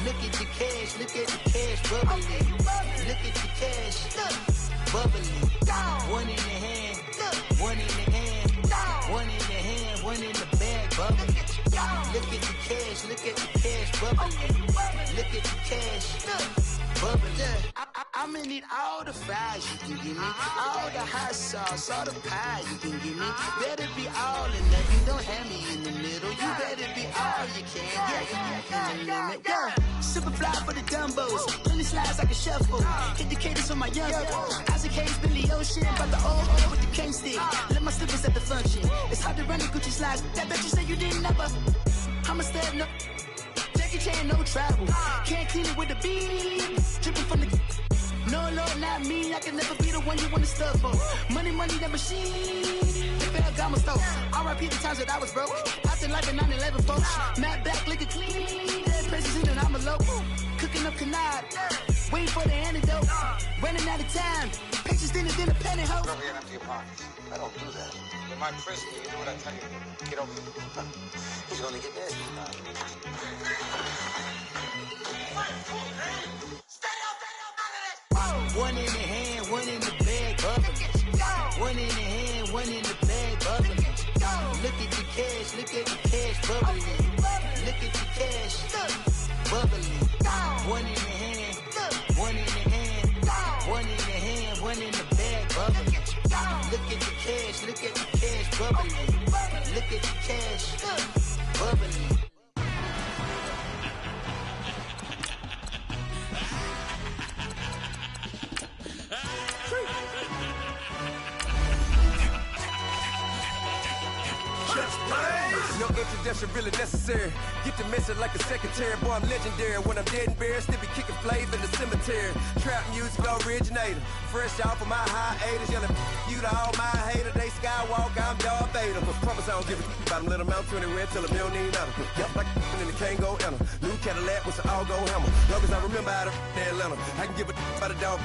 Look at the cash, bubbling. Look at the cash, bubbling. One in the hand, one in the hand, one in the hand, one in the bag, bubbling. Look at the cash, bubbling. Look at the cash, bubbling. I'ma need all the fries you can give me, all the hot sauce, all the pie you can give me. Better be all or nothing, don't have me in the middle. You better be all you can, yeah. Super fly for the dumbos, plenty slides like a shuffle. Hit the cadence on my young Isaac Hayes, Billy Ocean, but the old hole with the cane stick. Let my slippers at the function. It's hard to run the Gucci slides. That bet you say you didn't never. I'ma step no. Jackie Chan, no travel. Can't clean it with the beat. Dripping from the. No, Lord, not me. I can never be the one you want to stuff for. Money, that machine. Ferragamo stove. R.I.P. the times that I was broke. Out in life in 9/11, folks. Matte back, liquor clean. Dead presses in and I'm a local. Cooking up canard. Waiting for the antidote. Running out of time. Pictures thinner than a pantyhose. Don't get empty your pockets. I don't do that. In my prison, you do what I tell you. Get over it. He's gonna get nasty now. One in the hand, one in the bag, bubbling. One in the hand, one in the bag, bubbling. Look at the cash, bubbling. Look at the cash, bubbling. One in the hand, one in the hand, one in the hand, one in the bag, bubbling. Look at the cash, bubbling. Look at the cash, bubbling. No introduction really necessary. Get the message like a secretary. Boy, I'm legendary. When I'm dead and buried, still be kicking flavor in the cemetery. Trap music originator. Fresh off of my hiatus. Yelling you to all my haters. They skywalk, I'm Darth Vader. Promise I don't give a about them. Let them out to anywhere. Tell them you don't need nothing. Yep, like and the can't go enter. New Cadillac with an all-go hammer. Long as I remember out of Atlanta. I can give a about a dog.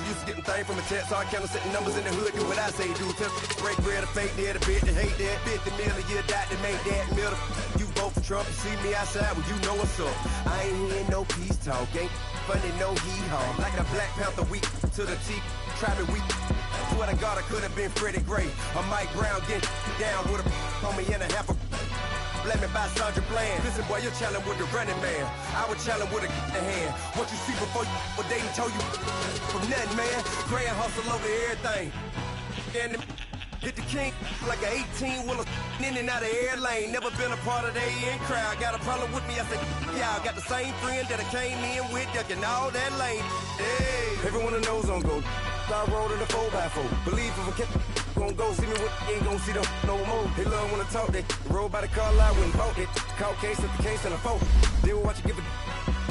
Used to getting things from a text. So I count setting numbers in the hood. Do what I say do. Tell break bread, a fake dead, a bit to hate that. 50 million, you die to make that middle. You vote for Trump, you see me outside, well, you know what's up. I ain't hearing no peace talk, ain't funny, no hee-haw. Like a Black Panther weak to the teeth, try me weak. Swear to God, I could have been Freddie Gray. Or Mike Brown getting down with a on me and a half a. Let me buy Sandra Bland. Listen, boy, you're challenging with the running man. I would challenge with a hand. What you see before you, what they told you from nothing, man. Grand hustle over everything. And hit the king like an 18-wheeler in and out of air lane. Never been a part of the in crowd. Got a problem with me, I said, yeah, I got the same friend that I came in with, ducking all that lane. Hey, everyone knows on go. I rolled in the 4x4. Believe if I kept gon' go see me what ain't gon' see them no more. They love when I talk, they roll by the car lot when bought it. Call case at the case and a phone. They will watch you give a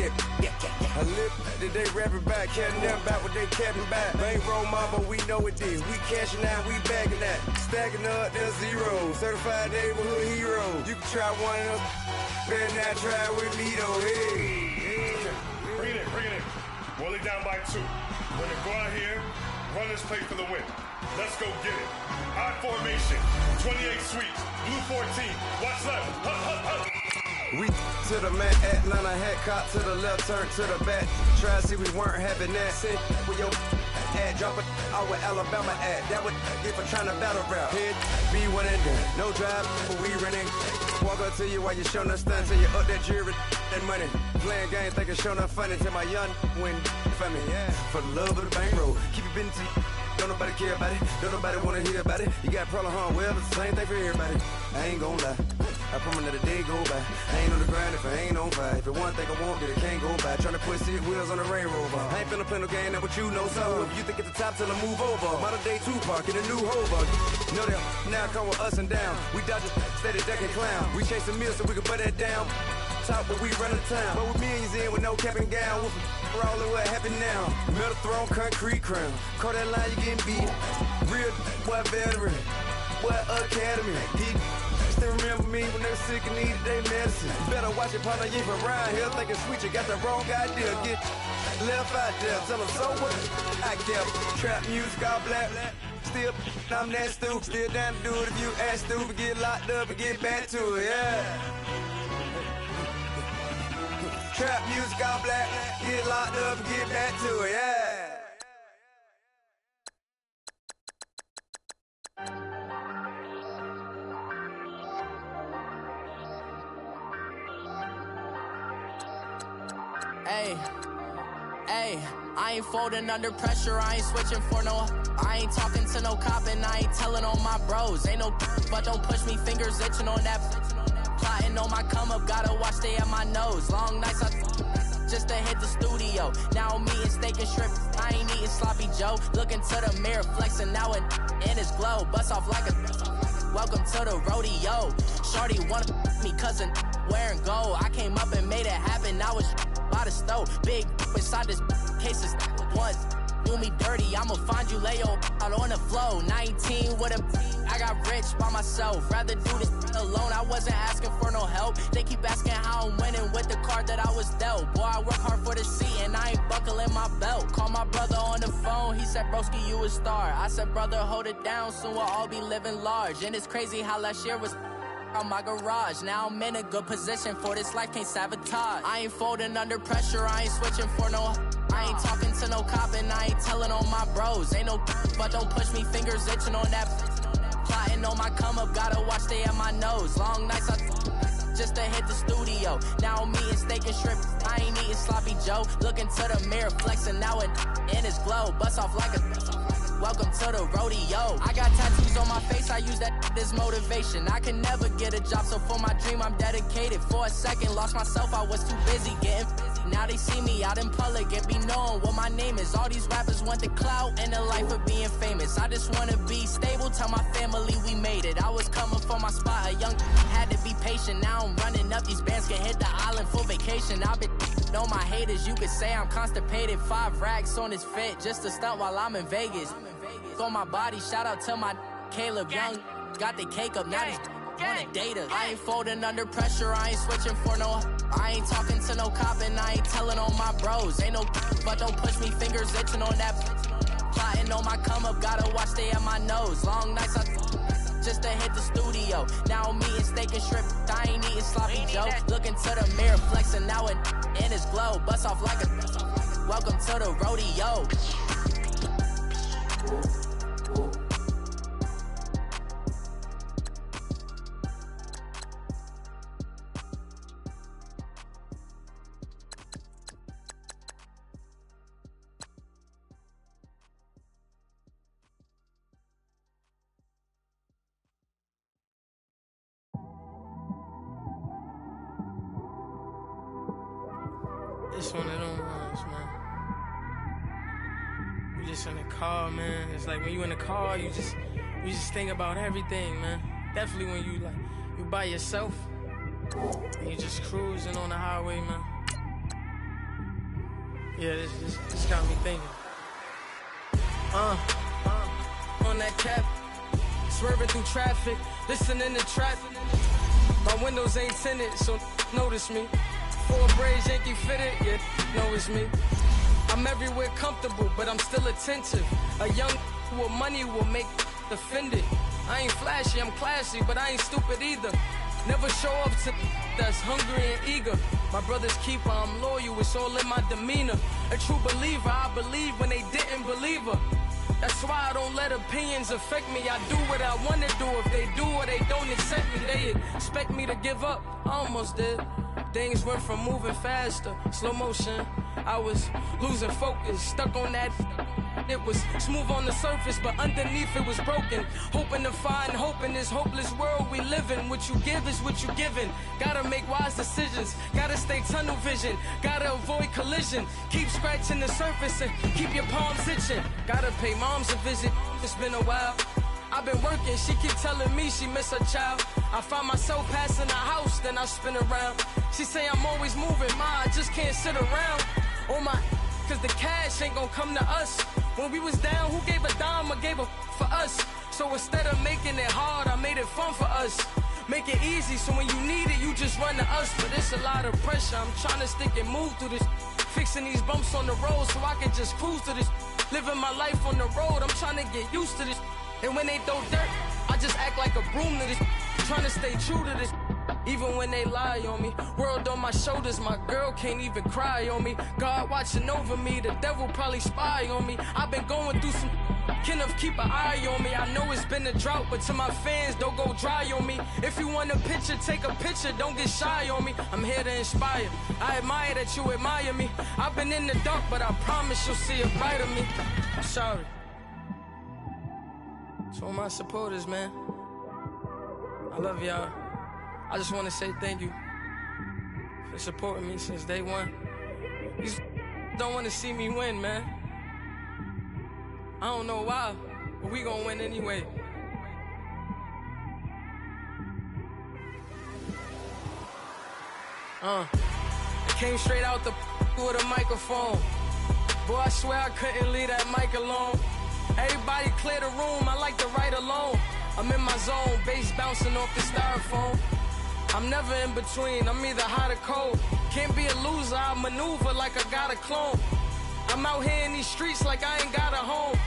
I live today rapping back, caring them back what they capping back. Bankroll mama, we know it is. We cashing out, we bagging that. Stacking up, there's zero. Certified neighborhood hero. You can try one of them. Better not try with me though. Hey. Bring it in. Roll it down by 2. We're gonna go out here, Run this play for the win. Let's go get it. I formation, 28 sweeps, blue 14. Watch left. Hup, hup, hup. We to the man, Atlanta hat cop to the left, turn to the back. Try to see we weren't having that. Sit with your ad, drop it out with Alabama ad. That would get for trying to battle rap. Head, be one and done. No drive, but we running. Walk up to you while you showing us stunts. Till you up that jury and money. Playing games, thinking showing up funny. Till my young win for me. Yeah. For the love of the bankroll. Keep it been to you. Don't nobody care about it. Don't nobody wanna hear about it. You got a problem, huh? Well, it's the same thing for everybody. I ain't gon' lie. I promise that a day go by. I ain't on the grind if I ain't on fire. If it one thing I want, then it can't go by. Tryna put 6 wheels on the railroad. I ain't finna play no game, that what you know. So if you think at the top till I move over. Modern day Tupac in a new Hova. Know that now come with us and down. We dodge it, steady ducking clown. We chasing meals so we can put that down. Top, but we run the town. But with millions in with no cap and gown. We're all in what happened now. Metal throne, concrete crown. Call that line, you getting beat. Real, what veteran. What academy. He still remember me when they were sick and needed their medicine. Better watch it, partner, you ain't from around here. Thinking sweet, you got the wrong idea. Get left out there. Tell them so what? I kept trap music all black. Still, I'm that stupid. Still down to do it if you act stupid. Get locked up and get back to it, yeah. Trap music all black. Get locked up and get back to it, yeah. Hey, I ain't folding under pressure, I ain't switching for no. I ain't talking to no cop and I ain't telling on my bros. Ain't no but don't push me, fingers itching on that. Plotting on my come up, gotta watch they at my nose. Long nights just to hit the studio. Now I'm eating steak and shrimp, I ain't eating sloppy Joe. Looking to the mirror, flexing now and in his glow. Bust off like a welcome to the rodeo. Shorty wanna me cousin wearing gold. I came up and made it happen, now it's by the stove. Big inside this cases once do me dirty, I'ma find you lay your out on the floor. 19 with a I got rich by myself, rather do this alone. I wasn't asking for no help, they keep asking how I'm winning with the card that I was dealt. Boy, I work hard for the seat and I ain't buckling my belt. Call my brother on the phone, he said broski you a star. I said brother hold it down, soon we'll all be living large. And it's crazy how last year was on my garage. Now I'm in a good position for this life, can't sabotage. I ain't folding under pressure, I ain't switching for no. I ain't talking to no cop and I ain't telling on my bros. Ain't no but don't push me, fingers itching on that. Plotting on my come up, gotta watch they at my nose. Long nights just to hit the studio. Now I'm eating steak and shrimp, I ain't eating sloppy Joe. Looking to the mirror, flexing now and in his glow. Bust off like a welcome to the rodeo. I got tattoos on my face, I use that as motivation. I can never get a job, so for my dream I'm dedicated. For a second, lost myself, I was too busy getting busy. Now they see me out in public and be knowing what my name is. All these rappers want the clout and the life of being famous. I just wanna be stable, tell my family we made it. I was coming for my spot, a young had to be patient. Now I'm running up, these bands can hit the island for vacation. I've been on my haters, you could say I'm constipated. 5 racks on his fit, just to stunt while I'm in Vegas. On my body, shout out to my Caleb Young. Got the cake up, now these wanna date us. I ain't folding under pressure, I ain't switching for no. I ain't talking to no cop and I ain't telling on my bros. Ain't no but don't push me, fingers itching on that. Plotting on my come up, gotta watch they at my nose. Long nights just to hit the studio. Now I'm eating steak and shrimp, I ain't eating sloppy Joe. Looking to the mirror, flexing now and in his glow. Bust off like a welcome to the rodeo. It's one of them ones, man. You just in the car, man. It's like when you in the car, you just think about everything, man. Definitely when you by yourself and you just cruising on the highway, man. Yeah, this got me thinking. On that cap, swerving through traffic, listening to trap. My windows ain't tinted, so notice me. 4 braids, Yankee fitted, yeah, know it's me. I'm everywhere comfortable, but I'm still attentive. A young with money will make offended. I ain't flashy, I'm classy, but I ain't stupid either. Never show up to that's hungry and eager. My brother's keeper, I'm loyal, it's all in my demeanor. A true believer, I believe when they didn't believe her. That's why I don't let opinions affect me. I do what I want to do. If they do or they don't accept me, they expect me to give up. I almost did. Things went from moving faster, slow motion. I was losing focus, stuck on that. It was smooth on the surface, but underneath it was broken. Hoping to find hope in this hopeless world we live in. What you give is what you given. Gotta make wise decisions. Gotta stay tunnel vision. Gotta avoid collision. Keep scratching the surface and keep your palms itching. Gotta pay moms a visit. It's been a while. I've been working, she keep telling me she miss her child. I find myself passing the house, then I spin around. She say I'm always moving, ma, I just can't sit around. Oh my, cause the cash ain't gonna come to us. When we was down, who gave a dime or gave a for us? So instead of making it hard, I made it fun for us. Make it easy, so when you need it, you just run to us. But it's a lot of pressure, I'm trying to stick and move through this. Fixing these bumps on the road so I can just cruise to this. Living my life on the road, I'm trying to get used to this. And when they throw dirt, I just act like a broom to this. Trying to stay true to this. Even when they lie on me. World on my shoulders, my girl can't even cry on me. God watching over me, the devil probably spy on me. I've been going through some Kenneth, keep an eye on me. I know it's been a drought, but to my fans, don't go dry on me. If you want a picture, take a picture, don't get shy on me. I'm here to inspire. I admire that you admire me. I've been in the dark, but I promise you'll see a brighter me. I'm sorry. To all my supporters, man, I love y'all. I just want to say thank you for supporting me since day one. You don't want to see me win, man. I don't know why, but we gonna win anyway. I came straight out the with a microphone. Boy, I swear I couldn't leave that mic alone. Everybody clear the room, I like to write alone. I'm in my zone, bass bouncing off the styrofoam. I'm never in between, I'm either hot or cold. Can't be a loser, I maneuver like I got a clone. I'm out here in these streets like I ain't got a home.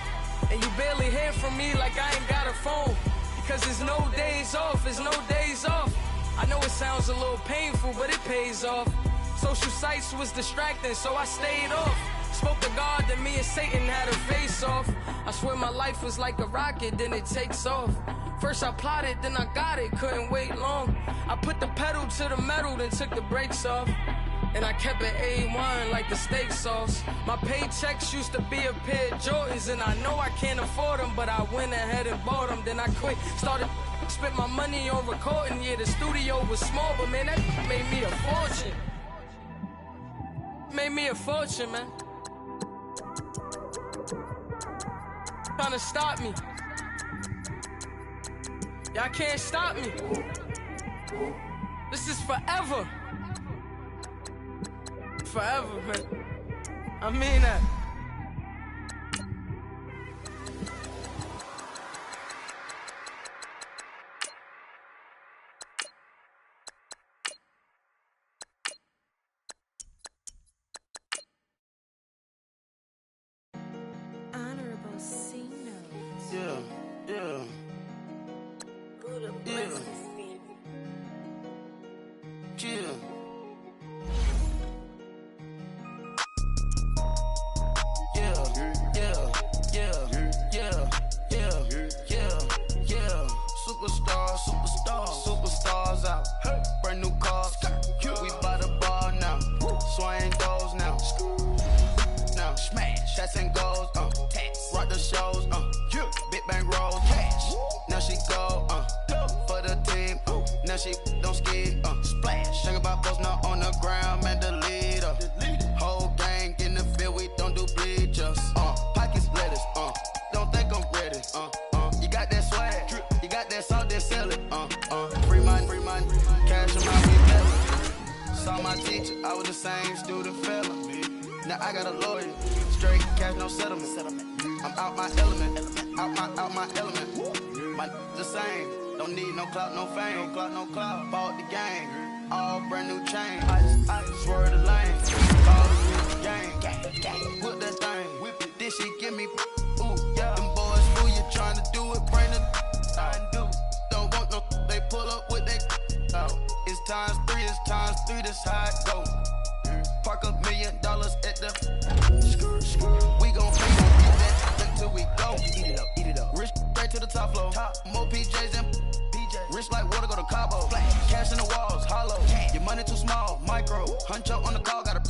And you barely hear from me like I ain't got a phone. Because there's no days off, there's no days off. I know it sounds a little painful, but it pays off. Social sites was distracting, so I stayed off. Spoke to God, then me and Satan had a face off. I swear my life was like a rocket, then it takes off. First I plotted, then I got it, couldn't wait long. I put the pedal to the metal, then took the brakes off. And I kept it A1 like the steak sauce. My paychecks used to be a pair of Jordans, and I know I can't afford them, but I went ahead and bought them. Then I quit, started spent my money on recording. Yeah, the studio was small, but man, that made me a fortune. Made me a fortune, man. Trying to stop me. Y'all can't stop me. This is forever. Forever, man. I mean that. Honorable C notes. Yeah. Superstars out. Brand new cars. We by the bar now. Swing goes now. Now smash. Shots and goals. Rock the shows. Big bang rolls. Cash. Now she go. For the team. Now she don't ski. Splash. Think about post now on the ground. Man, the leader. Whole gang in the field. We don't do bleachers. Pockets lettuce. Don't think I'm ready. You got that swag. You got that salt, then sell it. Free money. Cash on my weekend. Saw my teacher, I was the same student fella. Now I got a lawyer. Straight cash, no settlement. I'm out my element. Out my element. My the same. Don't need no clout, no fame. No clout. Bought the game. All brand new chain. I swerve the lane. All the gang. Whip that thing. Whip it. Did she give me? Ooh, yeah. to the top floor. More PJs than rich like water, go to Cabo. Cash in the walls, hollow. Your money too small, micro. Huncho on the call, got a.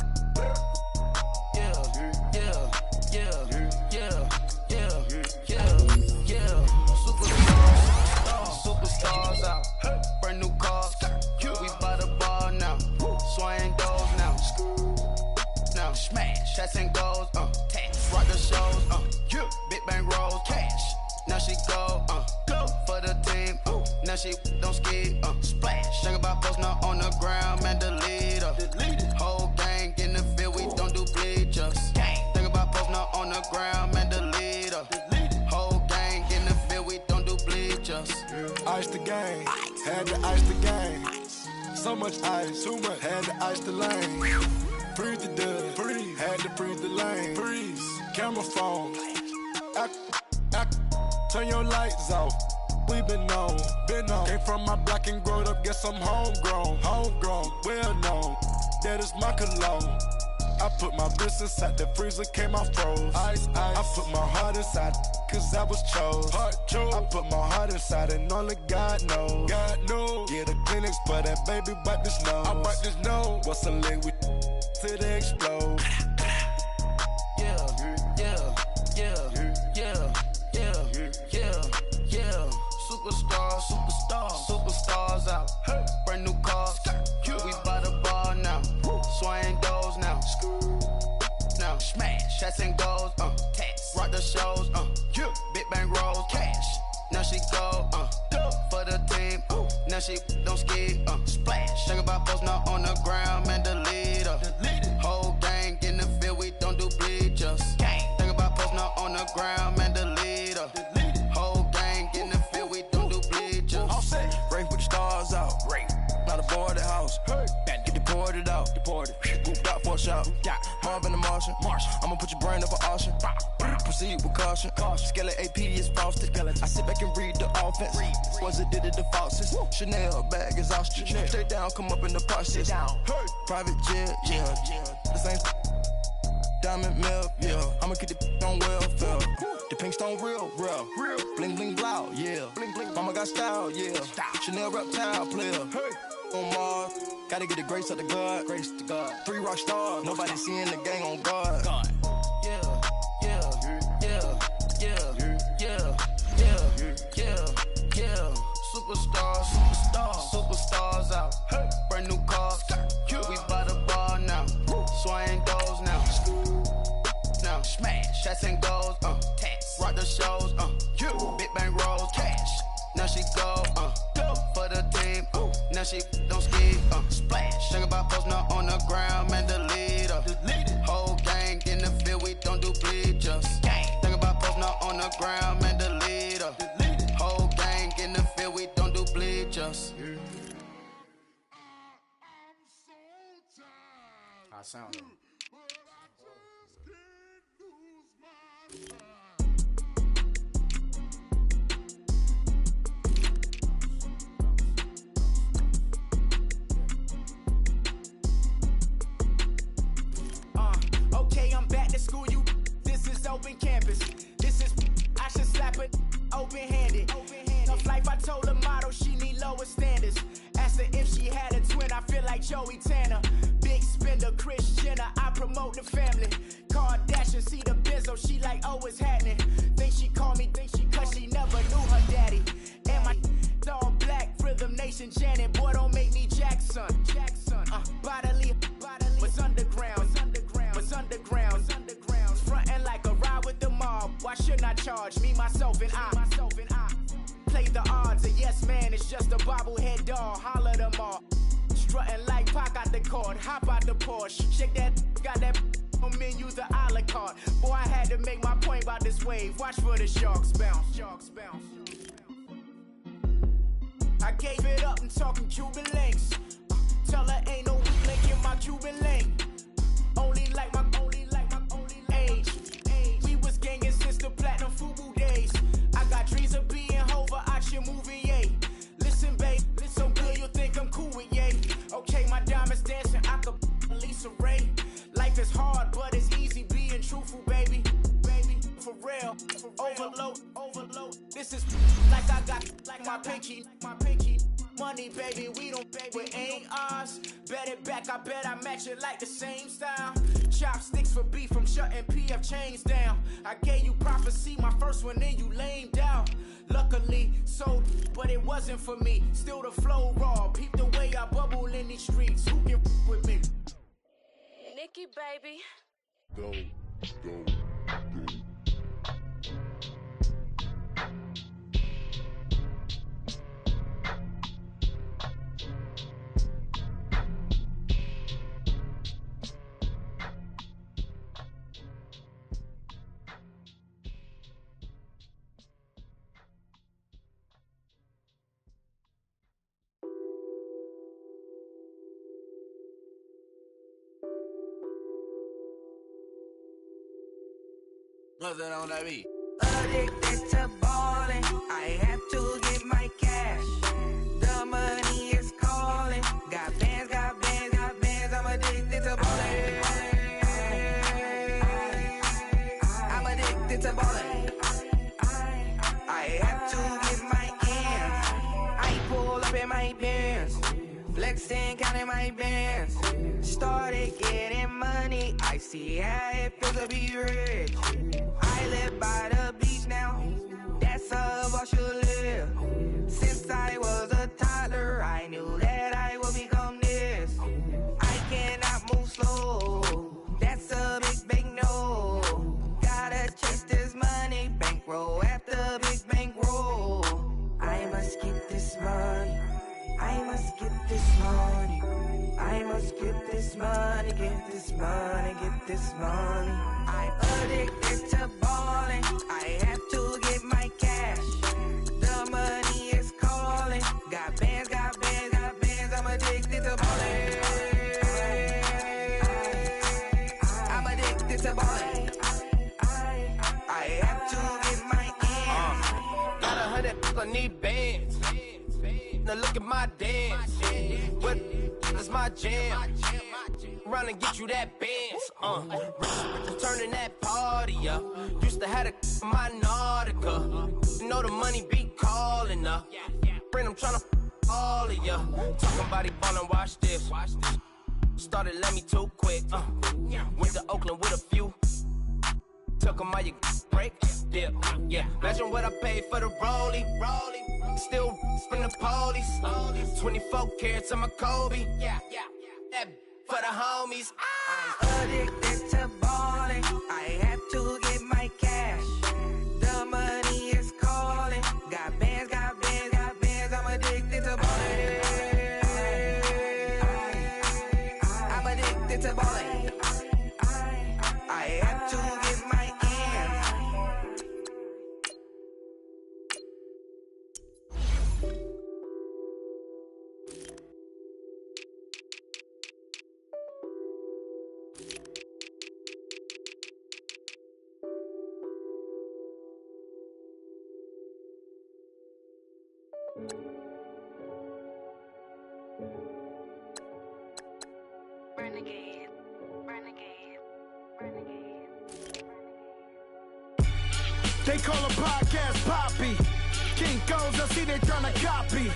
Superstars out, brand new cars. We by the bar now, swaying doors now. Now smash, shots and goals, tax, rock the shows, big bang rolls, cash. Now she go for the team, now she don't ski, splash. Think about post now on the ground, man, delete her. Whole gang in the field, we don't do bleachers. Think about post now on the ground, man, delete her. Whole gang in the field, we don't do bleachers. Ice the game, had to ice the game. So much ice, too much, had to ice the lane. Freeze the dub, freeze, had to freeze the lane. Freeze, camera phone, turn your lights off. We been on. Came from my block and growed up, guess I'm homegrown, well known. That is my cologne. I put my wrist inside the freezer, came out froze. Ice. I put my heart inside, cause I was chose. I put my heart inside and only God knows. Yeah, the clinics, but that baby wipe this nose. I wipe this nose. What's a leg with till they explode? Superstars out, brand new cars. We by the bar now, swaying doors now. Now smash, shots and goals, tax, rock the shows, big bang rolls, cash. Now she go, for the team, now she don't ski, splash. Think about post now on the ground, man, delete her. Whole gang in the field, we don't do bleachers. Think about post now on the ground, man, delete her. Whole gang in the field, we don't do bleachers. All set, race with the stars out. Not aboard the house. Get deported out. Whooped out for a shot. Marvin the Martian. I'ma put your brain up for auction. Proceed with caution. Skeleton AP is frosted. I sit back and read the offense. Was it did it the falsest? Chanel bag is ostrich. Stay down, come up in the process. Private jet, yeah. The same diamond milk, yeah. I'ma keep the on welfare. The pink stone real. Bling bling blow, yeah. Mama got style, yeah. Chanel reptile player. On Mars, gotta get the grace of the God. 3 rock stars, nobody seeing the gang on guard. Superstars out, brand new cars. We by the bar now, swaying doors now. Now smash, shots and goals, tax, rock the shows, big bang rolls, cash. Now she go, for the team, now she don't ski, splash. Think about post now on the ground, man, delete her. Whole gang in the field, we don't do bleachers. Think about post now on the ground, man, delete her. Whole gang in the field, we don't do bleachers. I sound it. Okay, I'm back to school, you. This is open campus. This is, I should slap it open-handed. Tough life, I told her motto, she need lower standards. Asked her if she had a twin, I feel like Joey Tanner. Big spender, Kris Jenner, I promote the family. Kardashian, see the Benzo, she like, oh, it's happening. Think she call me, cause she never knew her daddy. And my all black, Rhythm Nation, Janet, boy, don't make me Jackson. Bodily, was underground. Frontin' like a ride with the mob. Why shouldn't I charge me, myself, and I? Play the odds, a yes man, it's just a bobblehead doll. Holler them all. Strutting like Pac out the court, hop out the Porsche. Shake that, got that on menu, the a la carte. Boy, I had to make my point about this wave. Watch for the sharks bounce. I gave it up and talking Cuban links. Tell her ain't no weak link in my Cuban link. Only like my age. We was gangin' since the platinum FUBU days. I got dreams of being Hova out your movie, yay. Listen, babe, so good you'll think I'm cool with yay. Okay, my diamonds dancing, I could Lisa Ray. Life is hard, but it's easy being truthful, baby. For real, overload. overload. This is like I got like my pinky. Money, baby, we don't pay, it ain't ours. Bet it back, I bet I match it like the same style. Chopsticks for beef from shutting PF chains down. I gave you prophecy, my first one, then you lamed out. Luckily, so, but it wasn't for me. Still the flow raw, peep the way I bubble in these streets. Who can with me? Nikki, baby. Go. What's that on that beat? Addicted to ballin', I have to get my cash. The money is calling. Got bands, I'm addicted to ballin'. I'm addicted to ballin'. I have to get my ends. I pull up in my pants, flexing, counting my bands. Started getting money, I see how it feels to be rich. I live by the beach now, that's how I should live. Since I was a toddler, I knew that I would become this. I cannot move slow, that's a big no. Gotta chase this money, bankroll after big bankroll. I must get this money, I must get this money. I must get this money, get this money, get this money. I'm addicted to ballin', I have to get my cash. The money is calling. Got bands, I'm addicted to ballin'. I'm addicted to ballin'. I have to get my ends. Got 100, I need bands. Now look at my dance. What is my jam? Run and get you that bands. Turning that party up. Used to have a my Nautica. You know the money be calling up. Friend, I'm tryna all of ya. Talking about it ballin', watch this. Started let me too quick. Went to Oakland with a few. Took 'em all you break. Yeah. Imagine what I paid for the rollie. Still from the police. 24 carats on my Kobe. Yeah. That for the homies. I'm addicted to ballin', I have to get my cash. The money is calling. Got bands, I'm addicted to ballin'. I'm addicted to ballin'. I have to get my ends. They call a podcast Poppy. Kinkos, I see they tryna copy.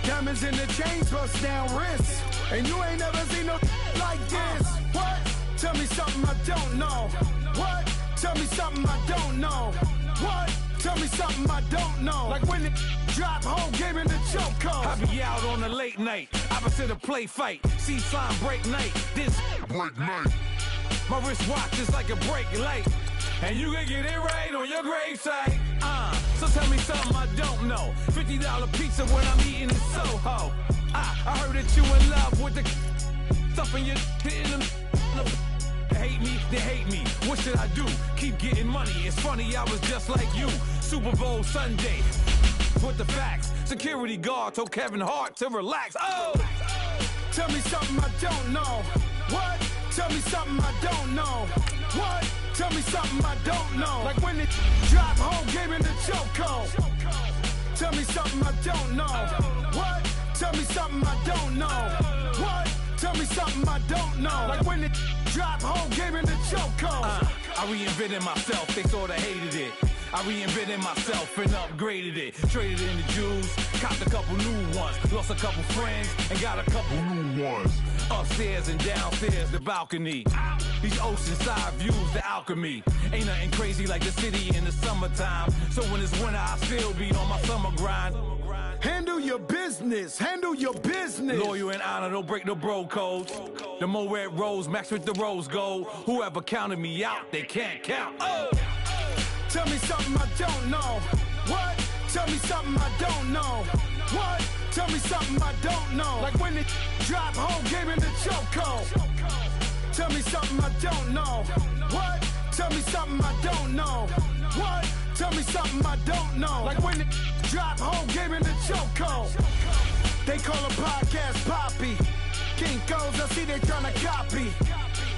Diamonds in the chains, bust down wrists. And you ain't never seen no like this. What? Tell me something I don't know. What? Tell me something I don't know. What? Tell me something I don't know. Like when it drop, whole game in the chokehold. I be out on a late night, opposite a play fight. See slime break night, this break night. My wristwatch is like a brake light. And you can get it right on your gravesite. So tell me something I don't know. $50 pizza when I'm eating in Soho. I heard that you in love with the stuff in your in them. Hate me, they hate me. What should I do? Keep getting money. It's funny, I was just like you. Super Bowl Sunday. With the facts. Security guard told Kevin Hart to relax. Oh! Tell me something I don't know. What? Tell me something I don't know. What? Tell me something I don't know. Like when it drop, whole game in the chokehold. Tell me something I don't know. What? Tell me something I don't know. What? Tell me something I don't know. Like when it drop, whole game in the chokehold. I reinvented myself, they sorta hated it. I reinvented myself and upgraded it. Traded in the Jews, copped a couple new ones. Lost a couple friends and got a couple new ones. Upstairs and downstairs, the balcony. These oceanside views, the alchemy. Ain't nothing crazy like the city in the summertime. So when it's winter, I still be on my summer grind. Handle your business, handle your business. Loyal and honor, don't break no bro codes. The more red rose, max with the rose gold. Whoever counted me out, they can't count. Oh! Tell me something I don't know. What? Tell me something I don't know. What? Tell me something I don't know. Like when the drop whole game in the chokehold. Tell me something I don't know. What? Tell me something I don't know. What? Tell me something I don't know. Like when the drop whole game in the chokehold. They call a podcast Poppy. Kinkos, I see they tryna copy.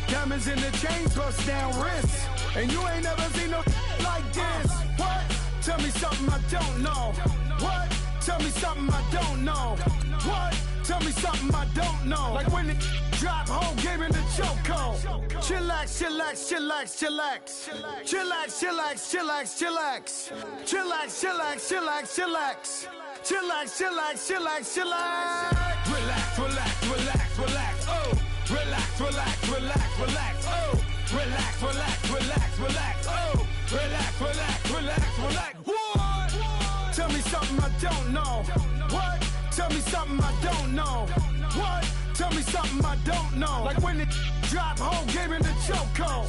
Diamonds in the chains, bust down wrists. And you ain't never seen no like this. What? Tell me something I don't know. What? Tell me something I don't know. What? Tell me something I don't know. Like when the drop whole game in the chokehold. Chillax, chillax, chillax, chillax. Chillax, chillax, chillax, chillax. Chillax, chillax, chillax, chillax. Chillax, chillax, chillax, chillax. Relax, relax, relax, relax. Oh! Relax, relax, relax, relax. Oh! Relax, relax, relax, relax. Oh! Relax, relax, relax, relax. What? Tell me something I don't know. What? Tell me something I don't know. What? Tell me something I don't know. Like when the drop whole game in the chokehold.